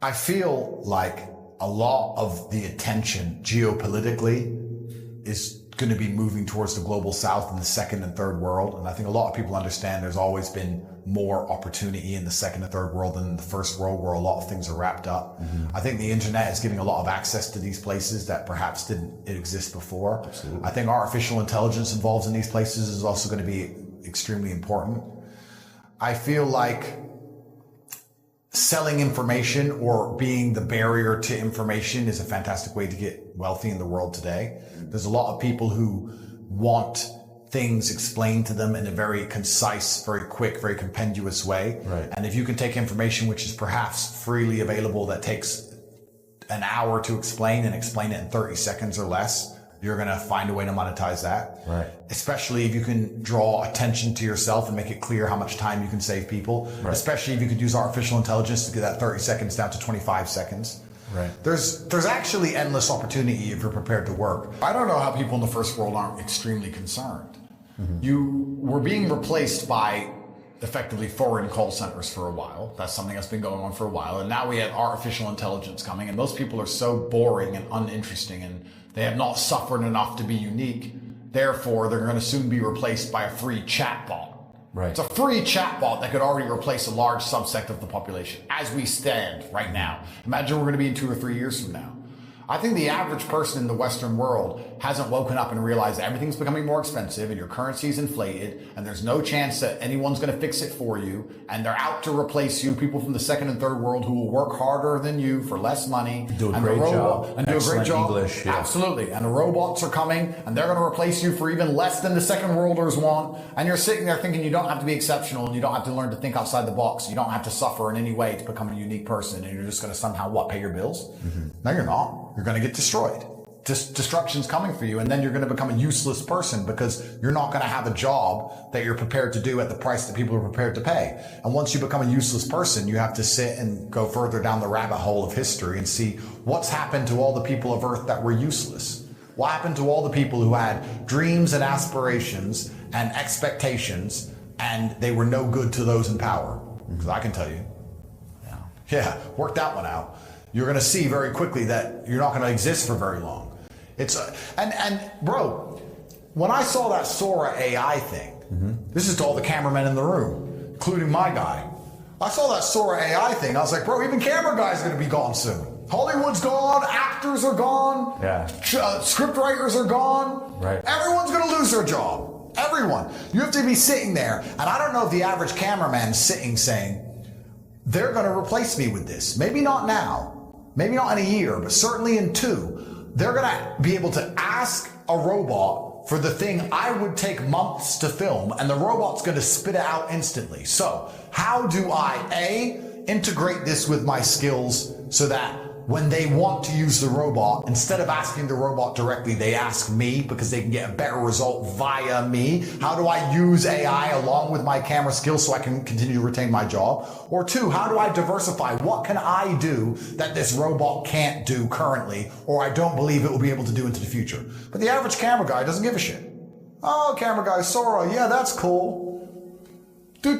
I feel like a lot of the attention geopolitically is going to be moving towards the global south and the second and third world. And I think a lot of people understand there's always been more opportunity in the second and third world than in the first world, where a lot of things are wrapped up. Mm-hmm. I think the internet is giving a lot of access to these places that perhaps didn't exist before. Absolutely. I think artificial intelligence involved in these places is also going to be extremely important. I feel like selling information or being the barrier to information is a fantastic way to get wealthy in the world today. There's a lot of people who want things explained to them in a very concise, very quick, very compendious way. Right. And if you can take information which is perhaps freely available that takes an hour to explain and explain it in 30 seconds or less, you're going to find a way to monetize that. Right. Especially if you can draw attention to yourself and make it clear how much time you can save people. Right. Especially if you could use artificial intelligence to get that 30 seconds down to 25 seconds. Right. There's actually endless opportunity if you're prepared to work. I don't know how people in the first world aren't extremely concerned. Mm-hmm. You were being replaced by effectively foreign call centers for a while. That's something that's been going on for a while. And now we have artificial intelligence coming, and most people are so boring and uninteresting, and they have not suffered enough to be unique. Therefore, they're going to soon be replaced by a free chatbot. Right. It's a free chatbot that could already replace a large subsect of the population as we stand right now. Imagine we're going to be in 2 or 3 years from now. I think the average person in the Western world hasn't woken up and realized that everything's becoming more expensive and your currency's inflated and there's no chance that anyone's going to fix it for you, and they're out to replace you, people from the second and third world who will work harder than you for less money. Do a great job. And do a great job. English, yeah. Absolutely. And the robots are coming and they're going to replace you for even less than the second worlders want. And you're sitting there thinking you don't have to be exceptional and you don't have to learn to think outside the box. You don't have to suffer in any way to become a unique person, and you're just going to somehow, pay your bills? Mm-hmm. No, you're not. You're going to get destroyed. Destruction's coming for you, and then you're going to become a useless person because you're not going to have a job that you're prepared to do at the price that people are prepared to pay. And once you become a useless person, you have to sit and go further down the rabbit hole of history and see what's happened to all the people of Earth that were useless. What happened to all the people who had dreams and aspirations and expectations, and they were no good to those in power? Because I can tell you. Yeah, work that one out. You're going to see very quickly that you're not going to exist for very long. Bro, when I saw that Sora AI thing, this is to all the cameramen in the room, including my guy. I saw that Sora AI thing. I was like, bro, even camera guys are going to be gone soon. Hollywood's gone, actors are gone, script writers are gone. Right. Everyone's going to lose their job. Everyone. You have to be sitting there, and I don't know if the average cameraman is sitting saying, they're going to replace me with this. Maybe not now. Maybe not in a year, but certainly in 2. They're going to be able to ask a robot for the thing I would take months to film, and the robot's going to spit it out instantly. So how do I, integrate this with my skills so that when they want to use the robot, instead of asking the robot directly, they ask me because they can get a better result via me? How do I use AI along with my camera skills so I can continue to retain my job? Or two, how do I diversify? What can I do that this robot can't do currently, or I don't believe it will be able to do into the future? But the average camera guy doesn't give a shit. Oh, camera guy, Sora, yeah, that's cool. Do,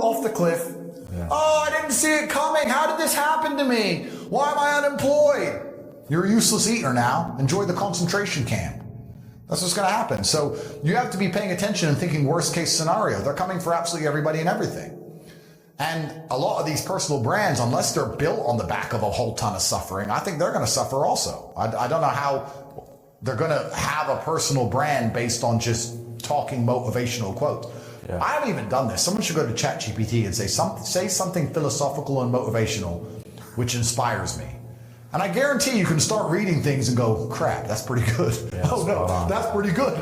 off the cliff. Yeah. Oh, I didn't see it coming. How did this happen to me? Why am I unemployed? You're a useless eater now. Enjoy the concentration camp. That's what's going to happen. So you have to be paying attention and thinking worst case scenario. They're coming for absolutely everybody and everything. And a lot of these personal brands, unless they're built on the back of a whole ton of suffering, I think they're going to suffer also. I don't know how they're going to have a personal brand based on just talking motivational quotes. Yeah. I haven't even done this. Someone should go to ChatGPT and say something philosophical and motivational, which inspires me. And I guarantee you can start reading things and go, crap, that's pretty good. Yeah, oh no, that's pretty good.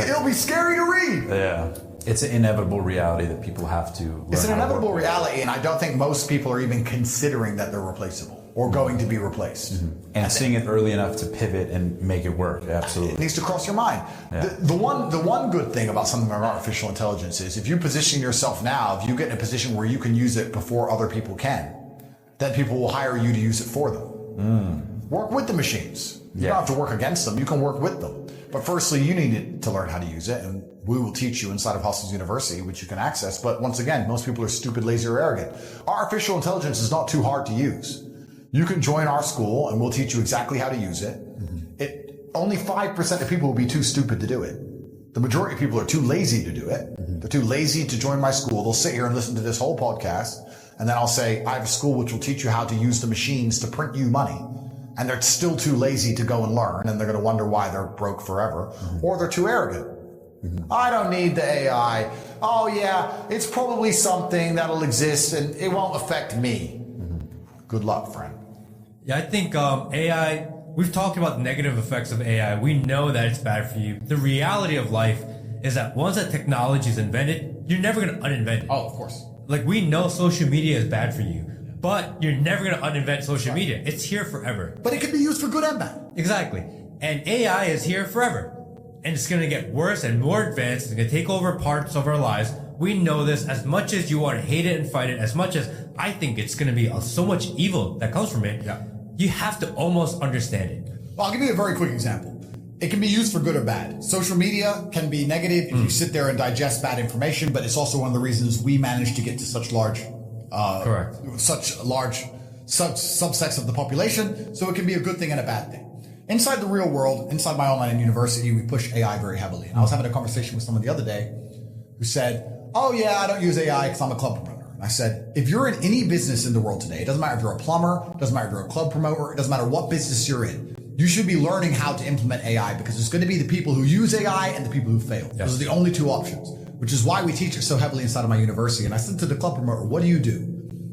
It'll be scary to read. Yeah. It's an inevitable reality that people have to learn. It's an inevitable reality, and I don't think most people are even considering that they're replaceable or going to be replaced. Mm-hmm. And seeing it early enough to pivot and make it work. Absolutely. It needs to cross your mind. Yeah. The one good thing about something like artificial intelligence is if you position yourself now, if you get in a position where you can use it before other people can, then people will hire you to use it for them. Work with the machines. You don't have to work against them. You can work with them. But firstly, you need to learn how to use it, and we will teach you inside of Hustles University, which you can access. But once again, most people are stupid, lazy, or arrogant. Artificial intelligence is not too hard to use. You can join our school, and we'll teach you exactly how to use it. Only 5% of people will be too stupid to do it. The majority of people are too lazy to do it. They're too lazy to join my school. They'll sit here and listen to this whole podcast, and then I'll say, I have a school which will teach you how to use the machines to print you money. And they're still too lazy to go and learn, and they're going to wonder why they're broke forever. Or they're too arrogant. I don't need the AI. Oh yeah, it's probably something that'll exist and it won't affect me. Good luck, friend. Yeah, I think AI, we've talked about the negative effects of AI. We know that it's bad for you. The reality of life is that once that technology is invented, you're never going to uninvent it. Oh, of course. Like, we know social media is bad for you, but you're never going to uninvent social media. It's here forever. But it can be used for good and bad. Exactly. And AI is here forever. And it's going to get worse and more advanced. It's going to take over parts of our lives. We know this. As much as you want to hate it and fight it, as much as I think it's going to be so much evil that comes from it, you have to almost understand it. Well, I'll give you a very quick example. It can be used for good or bad. Social media can be negative if you sit there and digest bad information, but it's also one of the reasons we managed to get to such large subsets of the population. So it can be a good thing and a bad thing. Inside the real world, inside my online university, we push AI very heavily. And I was having a conversation with someone the other day who said, oh yeah, I don't use AI because I'm a club promoter. And I said, if you're in any business in the world today, it doesn't matter if you're a plumber, it doesn't matter if you're a club promoter, it doesn't matter what business you're in, you should be learning how to implement AI because there's going to be the people who use AI and the people who fail. Yes. Those are the only two options, which is why we teach it so heavily inside of my university. And I said to the club promoter, what do you do?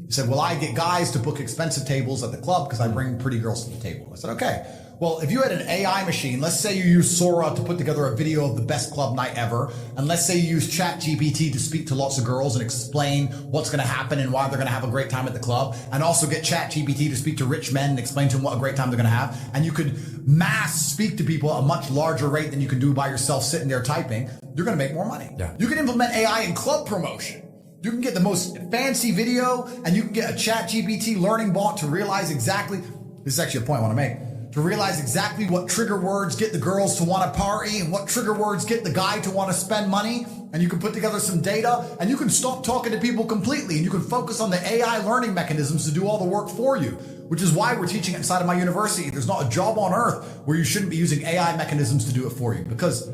He said, well, I get guys to book expensive tables at the club because I bring pretty girls to the table. I said, okay. Well, if you had an AI machine, let's say you use Sora to put together a video of the best club night ever, and let's say you use ChatGPT to speak to lots of girls and explain what's going to happen and why they're going to have a great time at the club, and also get ChatGPT to speak to rich men and explain to them what a great time they're going to have, and you could mass speak to people at a much larger rate than you can do by yourself sitting there typing, you're going to make more money. Yeah. You can implement AI in club promotion. You can get the most fancy video, and you can get a ChatGPT learning bot to realize exactly, this is actually a point I want to make, to realize exactly what trigger words get the girls to want to party and what trigger words get the guy to want to spend money. And you can put together some data and you can stop talking to people completely and you can focus on the AI learning mechanisms to do all the work for you, which is why we're teaching it inside of my university. There's not a job on earth where you shouldn't be using AI mechanisms to do it for you, because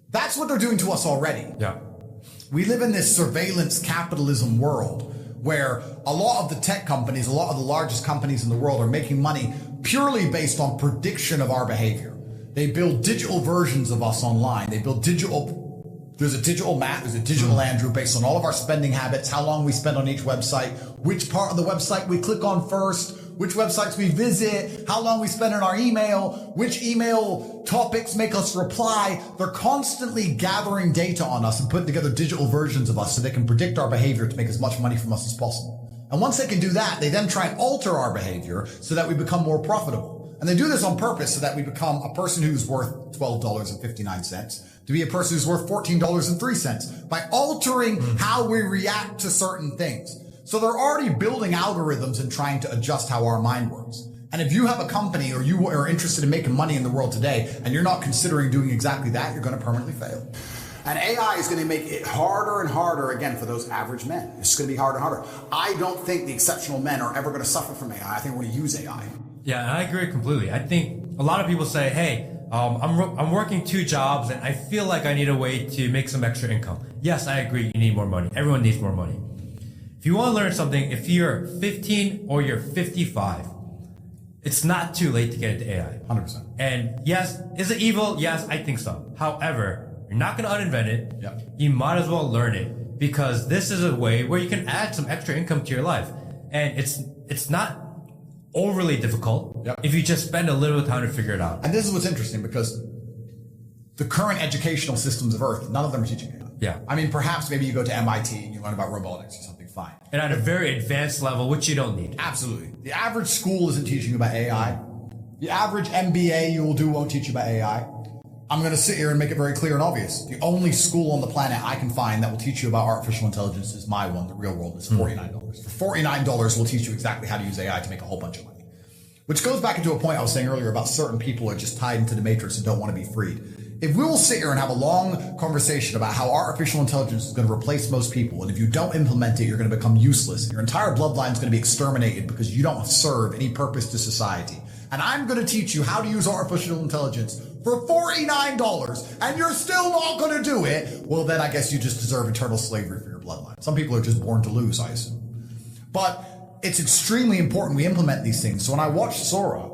that's what they're doing to us already. Yeah. We live in this surveillance capitalism world where a lot of the tech companies, a lot of the largest companies in the world are making money purely based on prediction of our behavior. They build digital versions of us online. They build there's a digital Matt, there's a digital Andrew based on all of our spending habits, how long we spend on each website, which part of the website we click on first, which websites we visit, how long we spend on our email, which email topics make us reply. They're constantly gathering data on us and putting together digital versions of us so they can predict our behavior to make as much money from us as possible. And once they can do that, they then try and alter our behavior so that we become more profitable. And they do this on purpose so that we become a person who's worth $12.59 to be a person who's worth $14.03 by altering how we react to certain things. So they're already building algorithms and trying to adjust how our mind works. And if you have a company or you are interested in making money in the world today and you're not considering doing exactly that, you're going to permanently fail. And AI is going to make it harder and harder, again, for those average men. It's going to be harder and harder. I don't think the exceptional men are ever going to suffer from AI. I think we're going to use AI. Yeah, and I agree completely. I think a lot of people say, hey, I'm working 2 jobs and I feel like I need a way to make some extra income. Yes, I agree. You need more money. Everyone needs more money. If you want to learn something, if you're 15 or you're 55, it's not too late to get into AI. 100%. And yes, is it evil? Yes, I think so. However, you're not going to uninvent it. Yep. You might as well learn it because this is a way where you can add some extra income to your life. And it's not overly difficult if you just spend a little time to figure it out. And this is what's interesting because the current educational systems of Earth, none of them are teaching AI. Yeah. I mean, perhaps maybe you go to MIT and you learn about robotics or something, fine. And at a very advanced level, which you don't need. Absolutely. The average school isn't teaching you about AI. The average MBA you will do won't teach you about AI. I'm going to sit here and make it very clear and obvious. The only school on the planet I can find that will teach you about artificial intelligence is my one, the real world. It's $49. For $49, we'll teach you exactly how to use AI to make a whole bunch of money. Which goes back into a point I was saying earlier about certain people are just tied into the matrix and don't want to be freed. If we will sit here and have a long conversation about how artificial intelligence is going to replace most people, and if you don't implement it, you're going to become useless, and your entire bloodline is going to be exterminated because you don't serve any purpose to society. And I'm going to teach you how to use artificial intelligence for $49, and you're still not going to do it, well, then I guess you just deserve eternal slavery for your bloodline. Some people are just born to lose, I assume. But it's extremely important we implement these things. So when I watched Sora,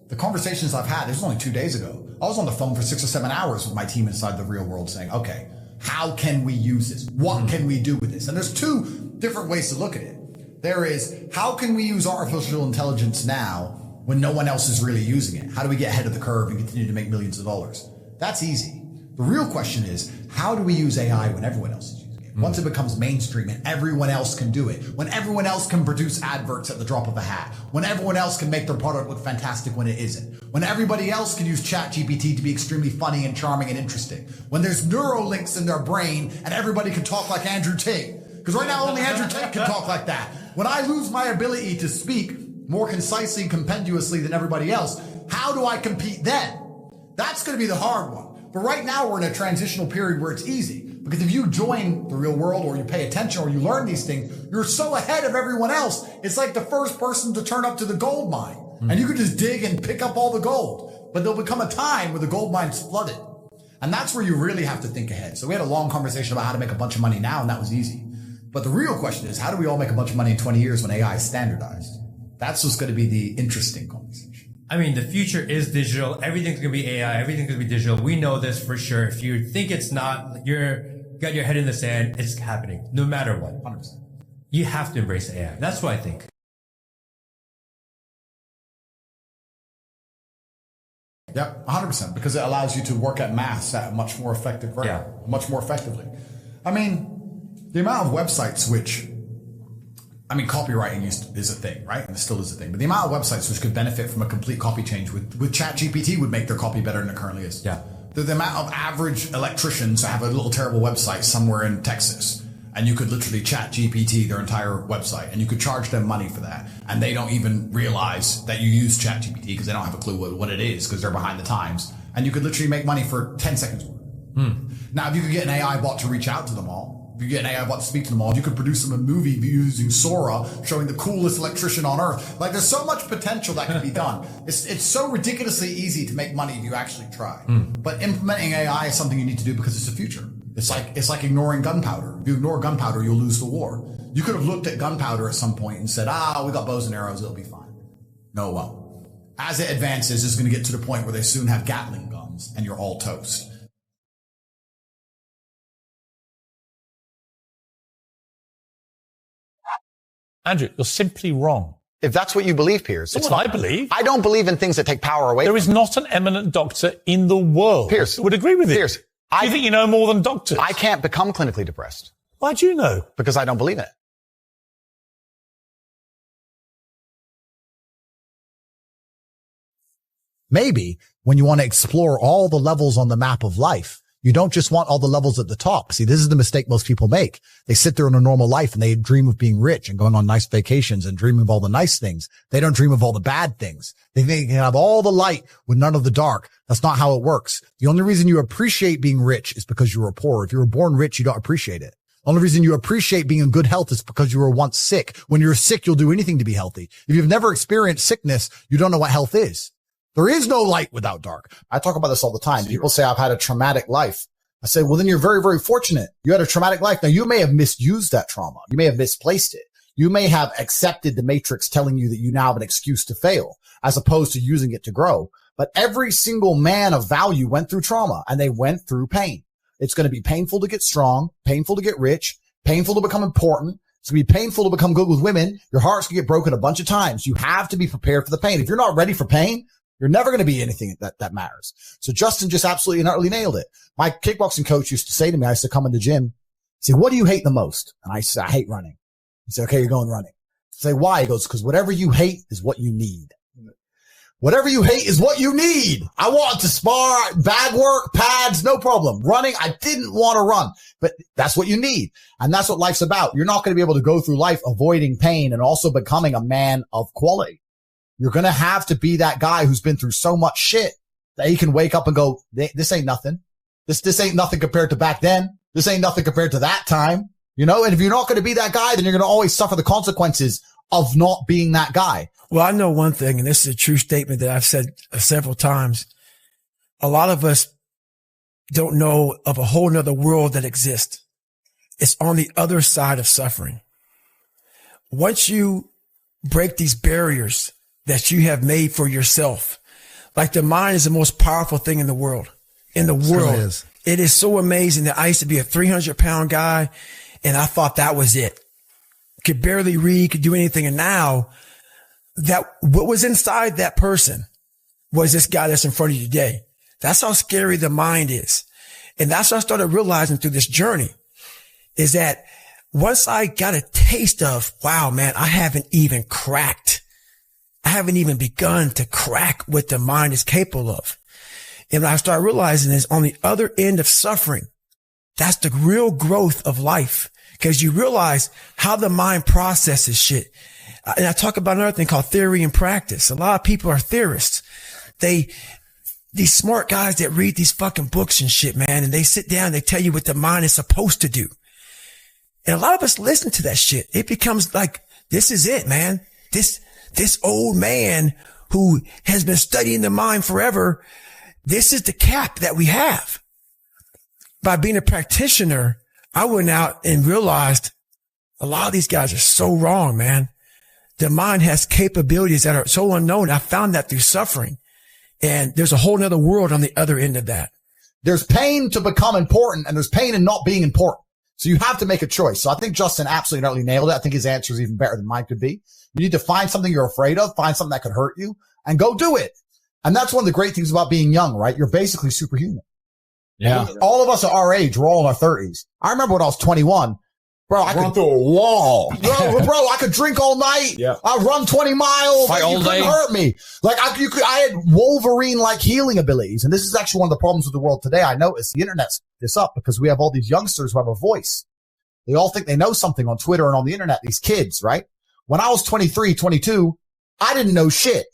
the conversations I've had, this was only 2 days ago, I was on the phone for 6 or 7 hours with my team inside the real world saying, okay, how can we use this? What can we do with this? And there's 2 different ways to look at it. There is, how can we use artificial intelligence now when no one else is really using it? How do we get ahead of the curve and continue to make millions of dollars? That's easy. The real question is, how do we use AI when everyone else is using it? Once it becomes mainstream and everyone else can do it, when everyone else can produce adverts at the drop of a hat, when everyone else can make their product look fantastic when it isn't, when everybody else can use ChatGPT to be extremely funny and charming and interesting, when there's neural links in their brain and everybody can talk like Andrew Tate. Because right now only Andrew Tate can talk like that. When I lose my ability to speak more concisely and compendiously than everybody else, how do I compete then? That's going to be the hard one. But right now we're in a transitional period where it's easy. Because if you join the real world or you pay attention or you learn these things, you're so ahead of everyone else. It's like the first person to turn up to the gold mine. And you can just dig and pick up all the gold. But there'll become a time where the gold mine's flooded. And that's where you really have to think ahead. So we had a long conversation about how to make a bunch of money now, and that was easy. But the real question is, how do we all make a bunch of money in 20 years when AI is standardized? That's what's going to be the interesting conversation. I mean, the future is digital. Everything's going to be AI. Everything's going to be digital. We know this for sure. If you think it's not, you got your head in the sand. It's happening no matter what. 100%. You have to embrace AI. That's what I think. Yep, 100%, because it allows you to work at mass at a much more effective rate, much more effectively. I mean, the amount of websites which, I mean, copywriting is a thing, right? And it still is a thing. But the amount of websites which could benefit from a complete copy change with ChatGPT would make their copy better than it currently is. Yeah. The amount of average electricians have a little terrible website somewhere in Texas, and you could literally ChatGPT their entire website, and you could charge them money for that. And they don't even realize that you use ChatGPT because they don't have a clue what it is because they're behind the times. And you could literally make money for 10 seconds. Now, if you could get an AI bot to reach out to them all, if you get an AI bot to speak to them all, if you could produce them a movie using Sora, showing the coolest electrician on earth. Like, there's so much potential that can be done. It's so ridiculously easy to make money if you actually try. But implementing AI is something you need to do because it's the future. It's like ignoring gunpowder. If you ignore gunpowder, you'll lose the war. You could have looked at gunpowder at some point and said, we got bows and arrows, it'll be fine. No, it won't. As it advances, it's going to get to the point where they soon have Gatling guns and you're all toast. Andrew, you're simply wrong. If that's what you believe, Piers. That's what I believe. I don't believe in things that take power away. There is not an eminent doctor in the world Piers who would agree with it. Piers, Do you think you know more than doctors? I can't become clinically depressed. Why do you know? Because I don't believe in it. Maybe when you want to explore all the levels on the map of life, you don't just want all the levels at the top. See, this is the mistake most people make. They sit there in a normal life and they dream of being rich and going on nice vacations and dreaming of all the nice things. They don't dream of all the bad things. They think they can have all the light with none of the dark. That's not how it works. The only reason you appreciate being rich is because you were poor. If you were born rich, you don't appreciate it. The only reason you appreciate being in good health is because you were once sick. When you're sick, you'll do anything to be healthy. If you've never experienced sickness, you don't know what health is. There is no light without dark. I talk about this all the time. People say I've had a traumatic life. I say, well, then you're very, very fortunate. You had a traumatic life. Now, you may have misused that trauma. You may have misplaced it. You may have accepted the matrix telling you that you now have an excuse to fail as opposed to using it to grow. But every single man of value went through trauma and they went through pain. It's going to be painful to get strong, painful to get rich, painful to become important. It's going to be painful to become good with women. Your heart's going to get broken a bunch of times. You have to be prepared for the pain. If you're not ready for pain, you're never going to be anything that matters. So Justin just absolutely and utterly nailed it. My kickboxing coach used to say to me, I used to come in the gym, say, what do you hate the most? And I said, I hate running. He said, okay, you're going running. I say, why? He goes, because whatever you hate is what you need. Whatever you hate is what you need. I want to spar, bag work, pads, no problem. Running, I didn't want to run, but that's what you need. And that's what life's about. You're not going to be able to go through life avoiding pain and also becoming a man of quality. You're going to have to be that guy who's been through so much shit that he can wake up and go, this ain't nothing. This ain't nothing compared to back then. This ain't nothing compared to that time, you know? And if you're not going to be that guy, then you're going to always suffer the consequences of not being that guy. Well, I know one thing, and this is a true statement that I've said several times. A lot of us don't know of a whole nother world that exists. It's on the other side of suffering. Once you break these barriers that you have made for yourself, like the mind is the most powerful thing in the world. In the world, it is so amazing that I used to be a 300-pound guy, and I thought that was it. Could barely read, could do anything, and now that what was inside that person was this guy that's in front of you today. That's how scary the mind is. And that's what I started realizing through this journey is that once I got a taste of, wow, man, I haven't even begun to crack what the mind is capable of. And I started realizing is on the other end of suffering, that's the real growth of life because you realize how the mind processes shit. And I talk about another thing called theory and practice. A lot of people are theorists. These smart guys that read these fucking books and shit, man, and they sit down, they tell you what the mind is supposed to do. And a lot of us listen to that shit. It becomes like, this is it, man. This old man who has been studying the mind forever. This is the cap that we have. By being a practitioner, I went out and realized a lot of these guys are so wrong, man. The mind has capabilities that are so unknown. I found that through suffering. And there's a whole nother world on the other end of that. There's pain to become important and there's pain in not being important. So you have to make a choice. So I think Justin absolutely utterly nailed it. I think his answer is even better than mine could be. You need to find something you're afraid of, find something that could hurt you and go do it. And that's one of the great things about being young, right? You're basically superhuman. Yeah. All of us are our age. We're all in our 30s. I remember when I was 21. Bro, I could through a wall. Bro, I could drink all night. Yeah. I run 20 miles. Fight all you couldn't day. hurt me. Like I had Wolverine-like healing abilities. And this is actually one of the problems with the world today. I noticed the internet's this up because we have all these youngsters who have a voice. They all think they know something on Twitter and on the internet, these kids, right? When I was 23, 22, I didn't know shit.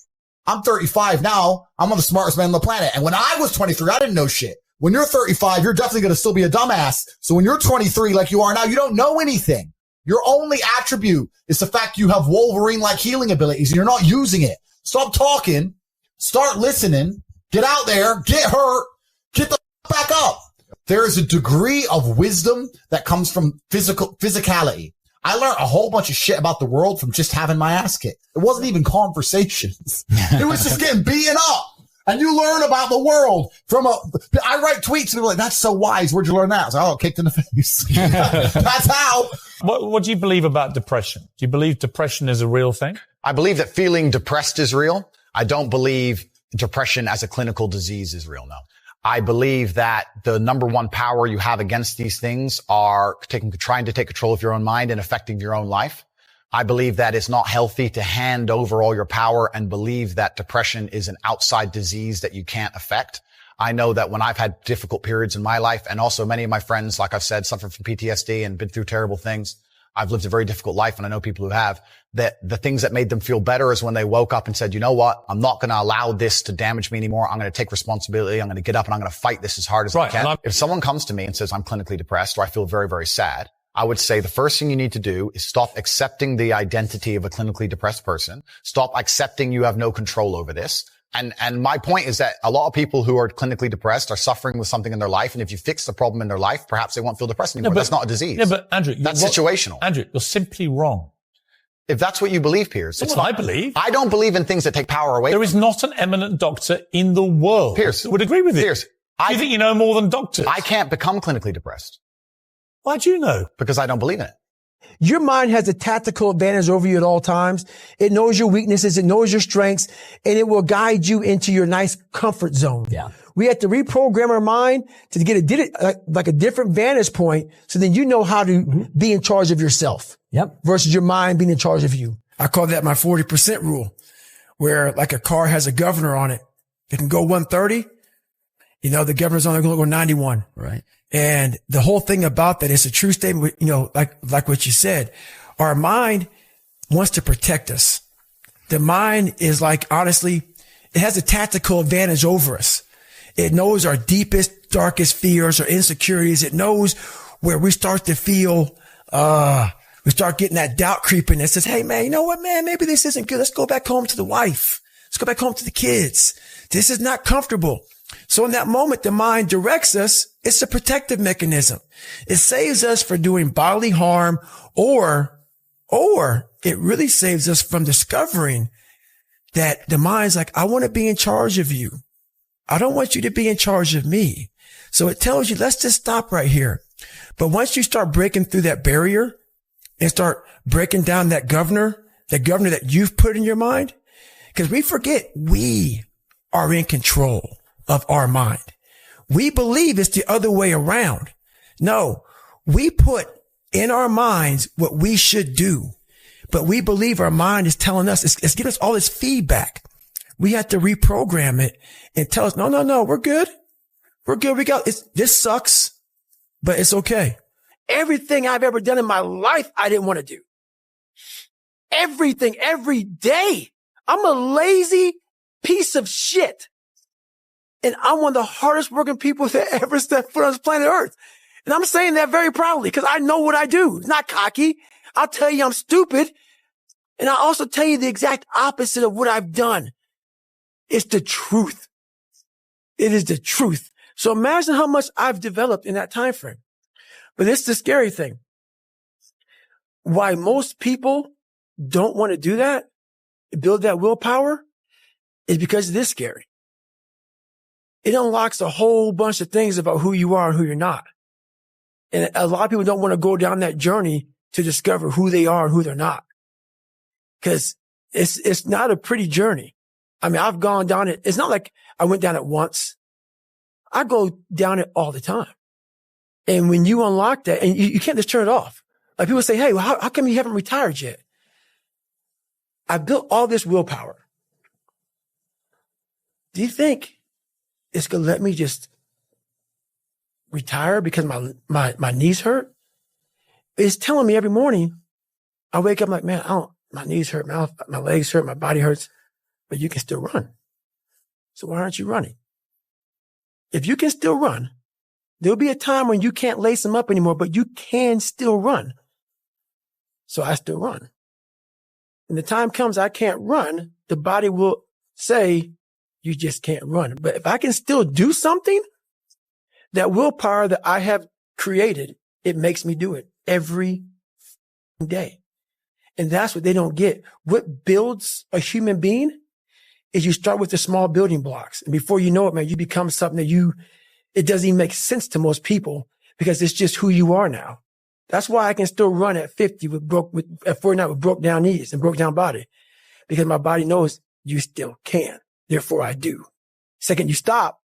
I'm 35 now. I'm one of the smartest men on the planet. And when I was 23, I didn't know shit. When you're 35, you're definitely going to still be a dumbass. So when you're 23, like you are now, you don't know anything. Your only attribute is the fact you have Wolverine-like healing abilities and you're not using it. Stop talking. Start listening. Get out there. Get hurt. Get the back up. There is a degree of wisdom that comes from physicality. I learned a whole bunch of shit about the world from just having my ass kicked. It wasn't even conversations. It was just getting beaten up. And you learn about the world I write tweets and people are like, that's so wise. Where'd you learn that? I was like, oh, kicked in the face. That's how. What do you believe about depression? Do you believe depression is a real thing? I believe that feeling depressed is real. I don't believe depression as a clinical disease is real. No. I believe that the number one power you have against these things are trying to take control of your own mind and affecting your own life. I believe that it's not healthy to hand over all your power and believe that depression is an outside disease that you can't affect. I know that when I've had difficult periods in my life, and also many of my friends, like I've said, suffer from PTSD and been through terrible things. I've lived a very difficult life, and I know people who have, that the things that made them feel better is when they woke up and said, you know what? I'm not going to allow this to damage me anymore. I'm going to take responsibility. I'm going to get up and I'm going to fight this as hard as I can. If someone comes to me and says I'm clinically depressed or I feel very, very sad, I would say the first thing you need to do is stop accepting the identity of a clinically depressed person. Stop accepting you have no control over this. And my point is that a lot of people who are clinically depressed are suffering with something in their life. And if you fix the problem in their life, perhaps they won't feel depressed anymore. That's not a disease. Yeah, but Andrew, that's situational. Andrew, you're simply wrong. If that's what you believe, Piers. That's what I believe. I don't believe in things that take power away. There is not an eminent doctor in the world Piers that would agree with it. Piers, do you think you know more than doctors? I can't become clinically depressed. Why do you know? Because I don't believe in it. Your mind has a tactical advantage over you at all times. It knows your weaknesses. It knows your strengths, and it will guide you into your nice comfort zone. Yeah. We have to reprogram our mind to get a different vantage point. So then you know how to be in charge of yourself. Yep. Versus your mind being in charge of you. I call that my 40% rule, where like a car has a governor on it. It can go 130. You know, the governor's only going to go 91. Right. And the whole thing about that is a true statement, you know, like what you said, our mind wants to protect us. The mind is like, honestly, it has a tactical advantage over us. It knows our deepest, darkest fears or insecurities. It knows where we start to feel, we start getting that doubt creeping that says, hey, man, you know what, man, maybe this isn't good. Let's go back home to the wife. Let's go back home to the kids. This is not comfortable. So in that moment, the mind directs us. It's a protective mechanism. It saves us from doing bodily harm, or it really saves us from discovering that the mind's like, I want to be in charge of you. I don't want you to be in charge of me. So it tells you, let's just stop right here. But once you start breaking through that barrier and start breaking down that governor that you've put in your mind, because we forget we are in control of our mind. We believe it's the other way around. No, we put in our minds what we should do, but we believe our mind is telling us, it's giving us all this feedback. We have to reprogram it and tell us, no, we're good. We're good. This sucks, but it's okay. Everything I've ever done in my life, I didn't want to do. Everything, every day. I'm a lazy piece of shit. And I'm one of the hardest working people that ever stepped foot on this planet Earth. And I'm saying that very proudly because I know what I do. It's not cocky. I'll tell you I'm stupid. And I'll also tell you the exact opposite of what I've done. It's the truth. It is the truth. So imagine how much I've developed in that time frame. But it's the scary thing. Why most people don't want to do that, build that willpower, is because it is scary. It unlocks a whole bunch of things about who you are and who you're not. And a lot of people don't want to go down that journey to discover who they are and who they're not. Cause it's not a pretty journey. I mean, I've gone down it. It's not like I went down it once. I go down it all the time. And when you unlock that, and you can't just turn it off. Like people say, hey, well, how come you haven't retired yet? I built all this willpower. Do you think it's going to let me just retire because my knees hurt? It's telling me every morning, I wake up like, man, my knees hurt, my legs hurt, my body hurts, but you can still run. So why aren't you running? If you can still run, there'll be a time when you can't lace them up anymore, but you can still run. So I still run. When the time comes I can't run, the body will say, you just can't run. But if I can still do something, that willpower that I have created, it makes me do it every day. And that's what they don't get. What builds a human being is you start with the small building blocks. And before you know it, man, you become something that it doesn't even make sense to most people because it's just who you are now. That's why I can still run at 50 at 49 with broke down knees and broke down body. because my body knows you still can. Therefore I do. Second you stop,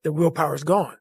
the willpower is gone.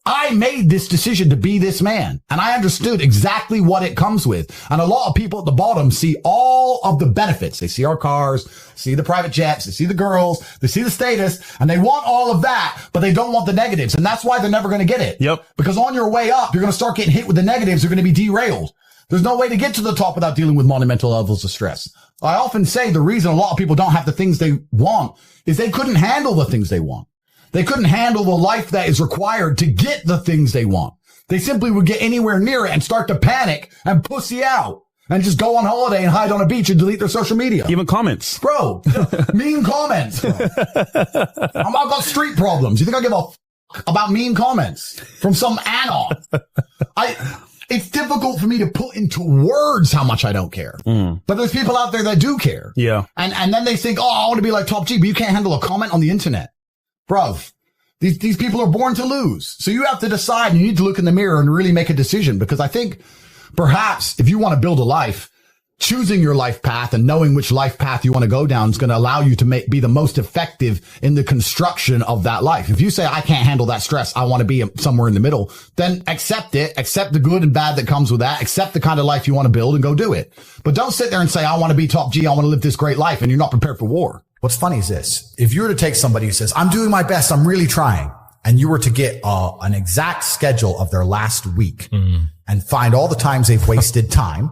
I made this decision to be this man, and I understood exactly what it comes with. And a lot of people at the bottom see all of the benefits. They see our cars, see the private jets, they see the girls, they see the status, and they want all of that, but they don't want the negatives. And that's why they're never going to get it. Yep. Because on your way up, you're going to start getting hit with the negatives. You're going to be derailed. There's no way to get to the top without dealing with monumental levels of stress. I often say the reason a lot of people don't have the things they want is they couldn't handle the things they want. They couldn't handle the life that is required to get the things they want. They simply would get anywhere near it and start to panic and pussy out and just go on holiday and hide on a beach and delete their social media. Even comments. Bro, mean comments. Bro. I've got street problems. You think I give a about mean comments from some anon? It's difficult for me to put into words how much I don't care. But there's people out there that do care. Yeah. And then they think, oh, I want to be like Top G, but you can't handle a comment on the internet. Bruv, these people are born to lose. So you have to decide, and you need to look in the mirror and really make a decision, because I think perhaps if you want to build a life, choosing your life path and knowing which life path you want to go down is going to allow you to be the most effective in the construction of that life. If you say, I can't handle that stress, I want to be somewhere in the middle, then accept it, accept the good and bad that comes with that, accept the kind of life you want to build and go do it. But don't sit there and say, I want to be Top G, I want to live this great life, and you're not prepared for war. What's funny is this. If you were to take somebody who says, I'm doing my best, I'm really trying, and you were to get an exact schedule of their last week and find all the times they've wasted time,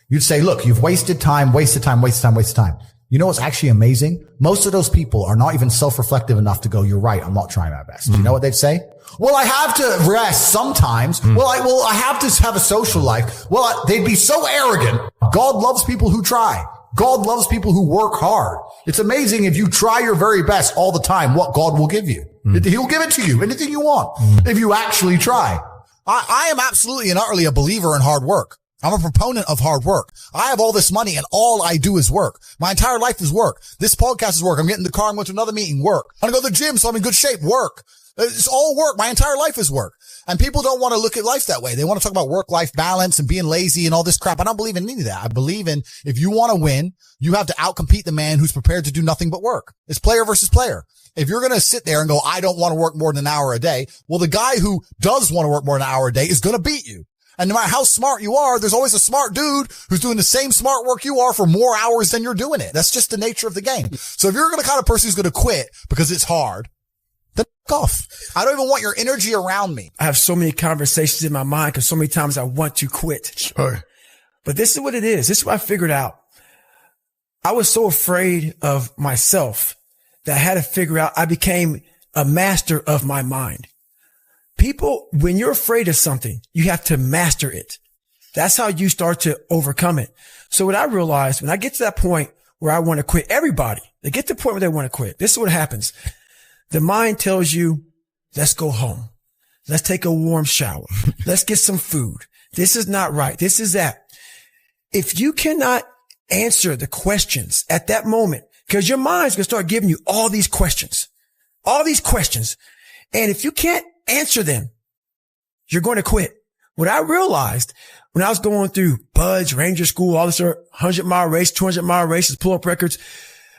you'd say, look, you've wasted time, wasted time, wasted time, wasted time. You know what's actually amazing? Most of those people are not even self-reflective enough to go, you're right, I'm not trying my best. Do you know what they'd say? Well, I have to rest sometimes. Well, I have to have a social life. Well, they'd be so arrogant. God loves people who try. God loves people who work hard. It's amazing if you try your very best all the time, what God will give you. He'll give it to you, anything you want, if you actually try. I am absolutely and utterly a believer in hard work. I'm a proponent of hard work. I have all this money and all I do is work. My entire life is work. This podcast is work. I'm getting in the car. I'm going to another meeting. Work. I'm going to go to the gym so I'm in good shape. Work. It's all work. My entire life is work. And people don't want to look at life that way. They want to talk about work-life balance and being lazy and all this crap. I don't believe in any of that. I believe in if you want to win, you have to outcompete the man who's prepared to do nothing but work. It's player versus player. If you're going to sit there and go, I don't want to work more than an hour a day. Well, the guy who does want to work more than an hour a day is going to beat you. And no matter how smart you are, there's always a smart dude who's doing the same smart work you are for more hours than you're doing it. That's just the nature of the game. So if you're the kind of person who's going to quit because it's hard, then f*** off. I don't even want your energy around me. I have so many conversations in my mind because so many times I want to quit. Sure. But this is what it is. This is what I figured out. I was so afraid of myself that I had to figure out I became a master of my mind. People, when you're afraid of something, you have to master it. That's how you start to overcome it. So what I realized when I get to that point where I want to quit, everybody, they get to the point where they want to quit. This is what happens. The mind tells you, let's go home. Let's take a warm shower. Let's get some food. This is not right. This is that. If you cannot answer the questions at that moment, because your mind's going to start giving you all these questions. And if you can't answer them, you're going to quit. What I realized when I was going through Budge, Ranger School, all this 100-mile race, 200-mile races, pull-up records,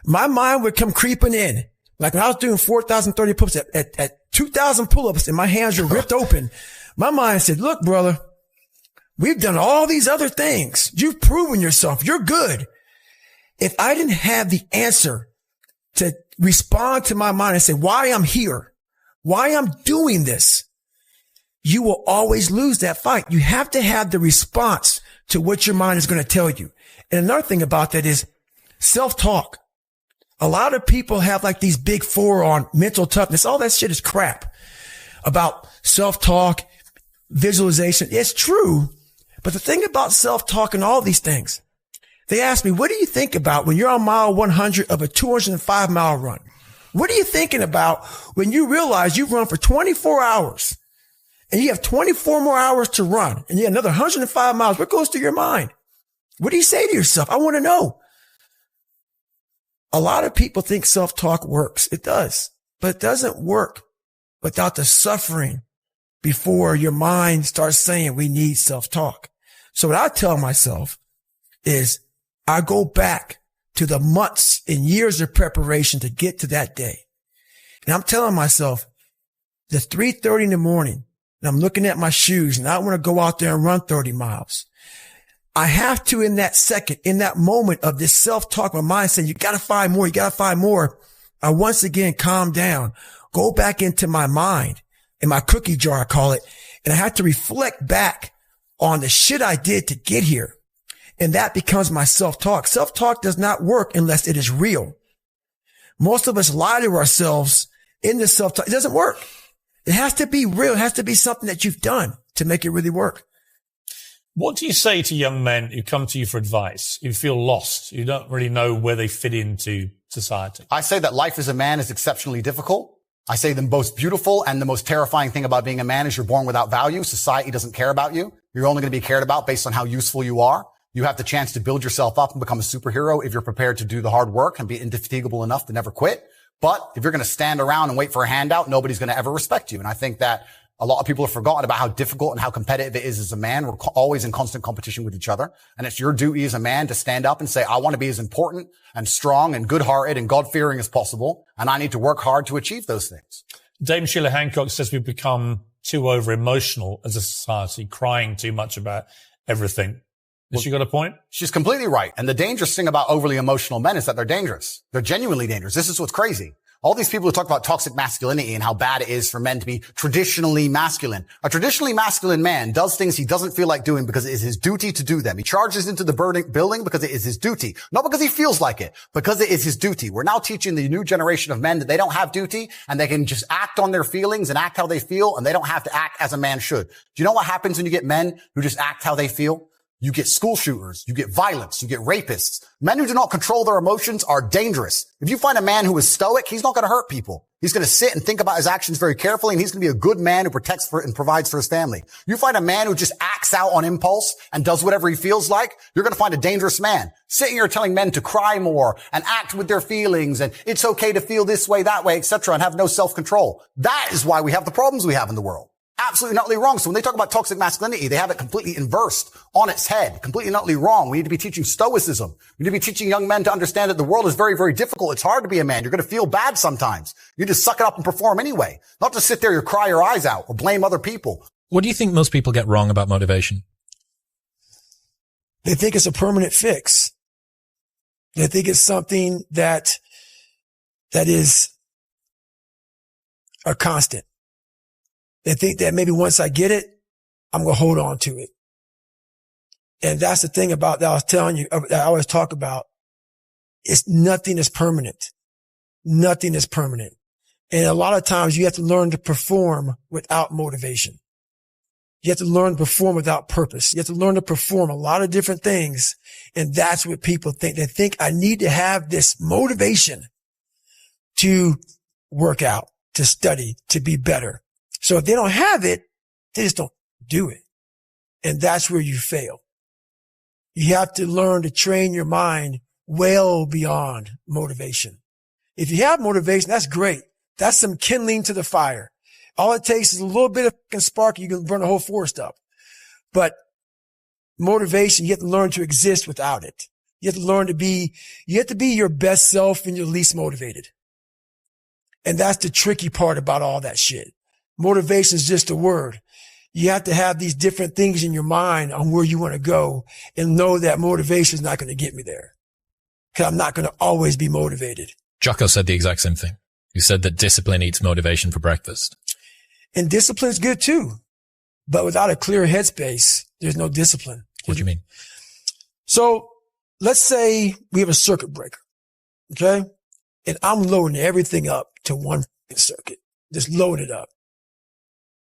my mind would come creeping in. Like when I was doing 4,030 pull-ups at 2,000 pull-ups and my hands were ripped open, my mind said, look, brother, we've done all these other things. You've proven yourself. You're good. If I didn't have the answer to respond to my mind and say why I'm here, why I'm doing this, you will always lose that fight. You have to have the response to what your mind is going to tell you. And another thing about that is self-talk. A lot of people have like these big four on mental toughness. All that shit is crap about self-talk, visualization. It's true. But the thing about self-talk and all these things, they ask me, what do you think about when you're on mile 100 of a 205-mile run? What are you thinking about when you realize you've run for 24 hours and you have 24 more hours to run and you have another 105 miles? What goes through your mind? What do you say to yourself? I want to know. A lot of people think self-talk works. It does, but it doesn't work without the suffering before your mind starts saying we need self-talk. So what I tell myself is I go back to the months and years of preparation to get to that day. And I'm telling myself, the 3:30 in the morning, and I'm looking at my shoes and I want to go out there and run 30 miles. I have to, in that second, in that moment of this self-talk, my mind saying, you got to find more. You got to find more. I once again calm down, go back into my mind, in my cookie jar, I call it. And I have to reflect back on the shit I did to get here. And that becomes my self-talk. Self-talk does not work unless it is real. Most of us lie to ourselves in this self-talk. It doesn't work. It has to be real. It has to be something that you've done to make it really work. What do you say to young men who come to you for advice, who feel lost, who don't really know where they fit into society? I say that life as a man is exceptionally difficult. I say the most beautiful and the most terrifying thing about being a man is you're born without value. Society doesn't care about you. You're only going to be cared about based on how useful you are. You have the chance to build yourself up and become a superhero if you're prepared to do the hard work and be indefatigable enough to never quit. But if you're going to stand around and wait for a handout, nobody's going to ever respect you. And I think that a lot of people have forgotten about how difficult and how competitive it is as a man. We're always in constant competition with each other. And it's your duty as a man to stand up and say, I want to be as important and strong and good-hearted and God-fearing as possible. And I need to work hard to achieve those things. Dame Sheila Hancock says we've become too over-emotional as a society, crying too much about everything. Has she got a point? She's completely right. And the dangerous thing about overly emotional men is that they're dangerous. They're genuinely dangerous. This is what's crazy. All these people who talk about toxic masculinity and how bad it is for men to be traditionally masculine. A traditionally masculine man does things he doesn't feel like doing because it is his duty to do them. He charges into the building because it is his duty. Not because he feels like it, because it is his duty. We're now teaching the new generation of men that they don't have duty and they can just act on their feelings and act how they feel, and they don't have to act as a man should. Do you know what happens when you get men who just act how they feel? You get school shooters, you get violence, you get rapists. Men who do not control their emotions are dangerous. If you find a man who is stoic, he's not going to hurt people. He's going to sit and think about his actions very carefully, and he's going to be a good man who protects for and provides for his family. You find a man who just acts out on impulse and does whatever he feels like, you're going to find a dangerous man. Sitting here telling men to cry more and act with their feelings and it's okay to feel this way, that way, etc., and have no self-control. That is why we have the problems we have in the world. Absolutely and utterly wrong. So when they talk about toxic masculinity, they have it completely inversed on its head, completely and utterly wrong. We need to be teaching stoicism. We need to be teaching young men to understand that the world is very, very difficult. It's hard to be a man. You're going to feel bad sometimes. You just suck it up and perform anyway. Not to sit there and cry your eyes out or blame other people. What do you think most people get wrong about motivation? They think it's a permanent fix. They think it's something that is a constant. They think that maybe once I get it, I'm going to hold on to it. And that's the thing about that I was telling you, that I always talk about. Nothing is permanent. Nothing is permanent. And a lot of times you have to learn to perform without motivation. You have to learn to perform without purpose. You have to learn to perform a lot of different things. And that's what people think. They think I need to have this motivation to work out, to study, to be better. So if they don't have it, they just don't do it. And that's where you fail. You have to learn to train your mind well beyond motivation. If you have motivation, that's great. That's some kindling to the fire. All it takes is a little bit of spark. You can burn the whole forest up. But motivation, you have to learn to exist without it. You have to learn to be your best self when you're least motivated. And that's the tricky part about all that shit. Motivation is just a word. You have to have these different things in your mind on where you want to go and know that motivation is not going to get me there. Because I'm not going to always be motivated. Jocko said the exact same thing. He said that discipline eats motivation for breakfast. And discipline is good too. But without a clear headspace, there's no discipline. What do you mean? So let's say we have a circuit breaker. Okay. And I'm loading everything up to one circuit. Just load it up.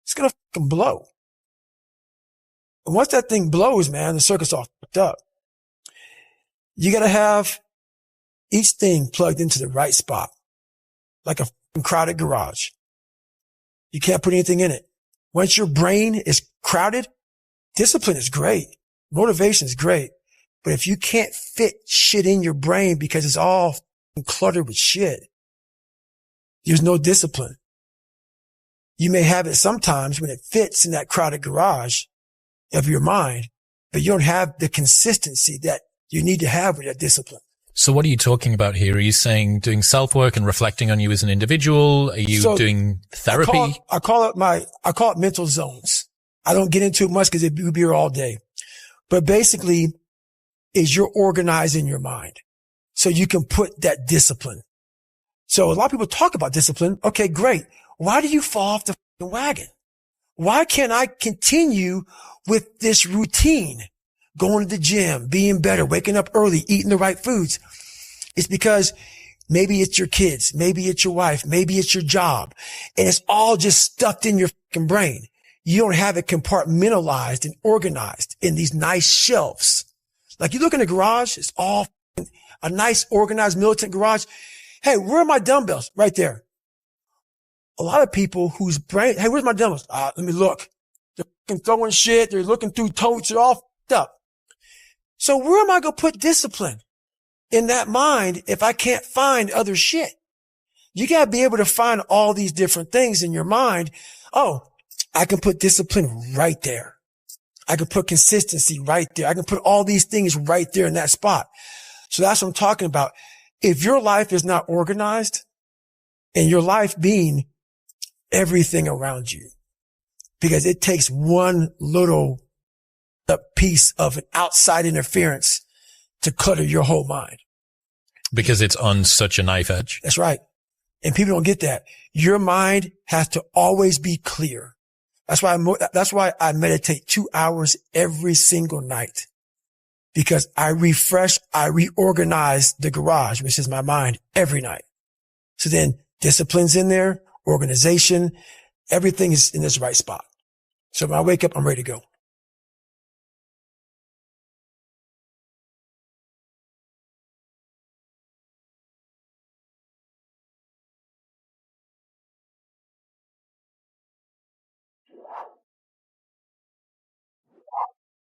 It's going to fucking blow. And once that thing blows, man, the circuit's all fucked up. You got to have each thing plugged into the right spot, like a crowded garage. You can't put anything in it. Once your brain is crowded, discipline is great. Motivation is great. But if you can't fit shit in your brain because it's all cluttered with shit, there's no discipline. You may have it sometimes when it fits in that crowded garage of your mind, but you don't have the consistency that you need to have with that discipline. So what are you talking about here? Are you saying doing self-work and reflecting on you as an individual? Are you doing therapy? I call it mental zones. I don't get into it much because we'd be here all day. But basically is you're organizing your mind so you can put that discipline. So a lot of people talk about discipline. Okay, great. Why do you fall off the wagon? Why can't I continue with this routine? Going to the gym, being better, waking up early, eating the right foods. It's because maybe it's your kids, maybe it's your wife, maybe it's your job, and it's all just stuffed in your fucking brain. You don't have it compartmentalized and organized in these nice shelves. Like you look in the garage, it's all a nice organized militant garage. Hey, where are my dumbbells? Right there. A lot of people whose brain, hey, where's my dumbbells? Let me look. They're fucking throwing shit. They're looking through totes. They're all fucked up. So where am I going to put discipline in that mind if I can't find other shit? You got to be able to find all these different things in your mind. Oh, I can put discipline right there. I can put consistency right there. I can put all these things right there in that spot. So that's what I'm talking about. If your life is not organized and your life being everything around you, because it takes one little a piece of an outside interference to clutter your whole mind. Because it's on such a knife edge. That's right. And people don't get that. Your mind has to always be clear. That's why I meditate 2 hours every single night, because I reorganize the garage, which is my mind, every night. So then discipline's in there, organization, everything is in this right spot. So when I wake up, I'm ready to go.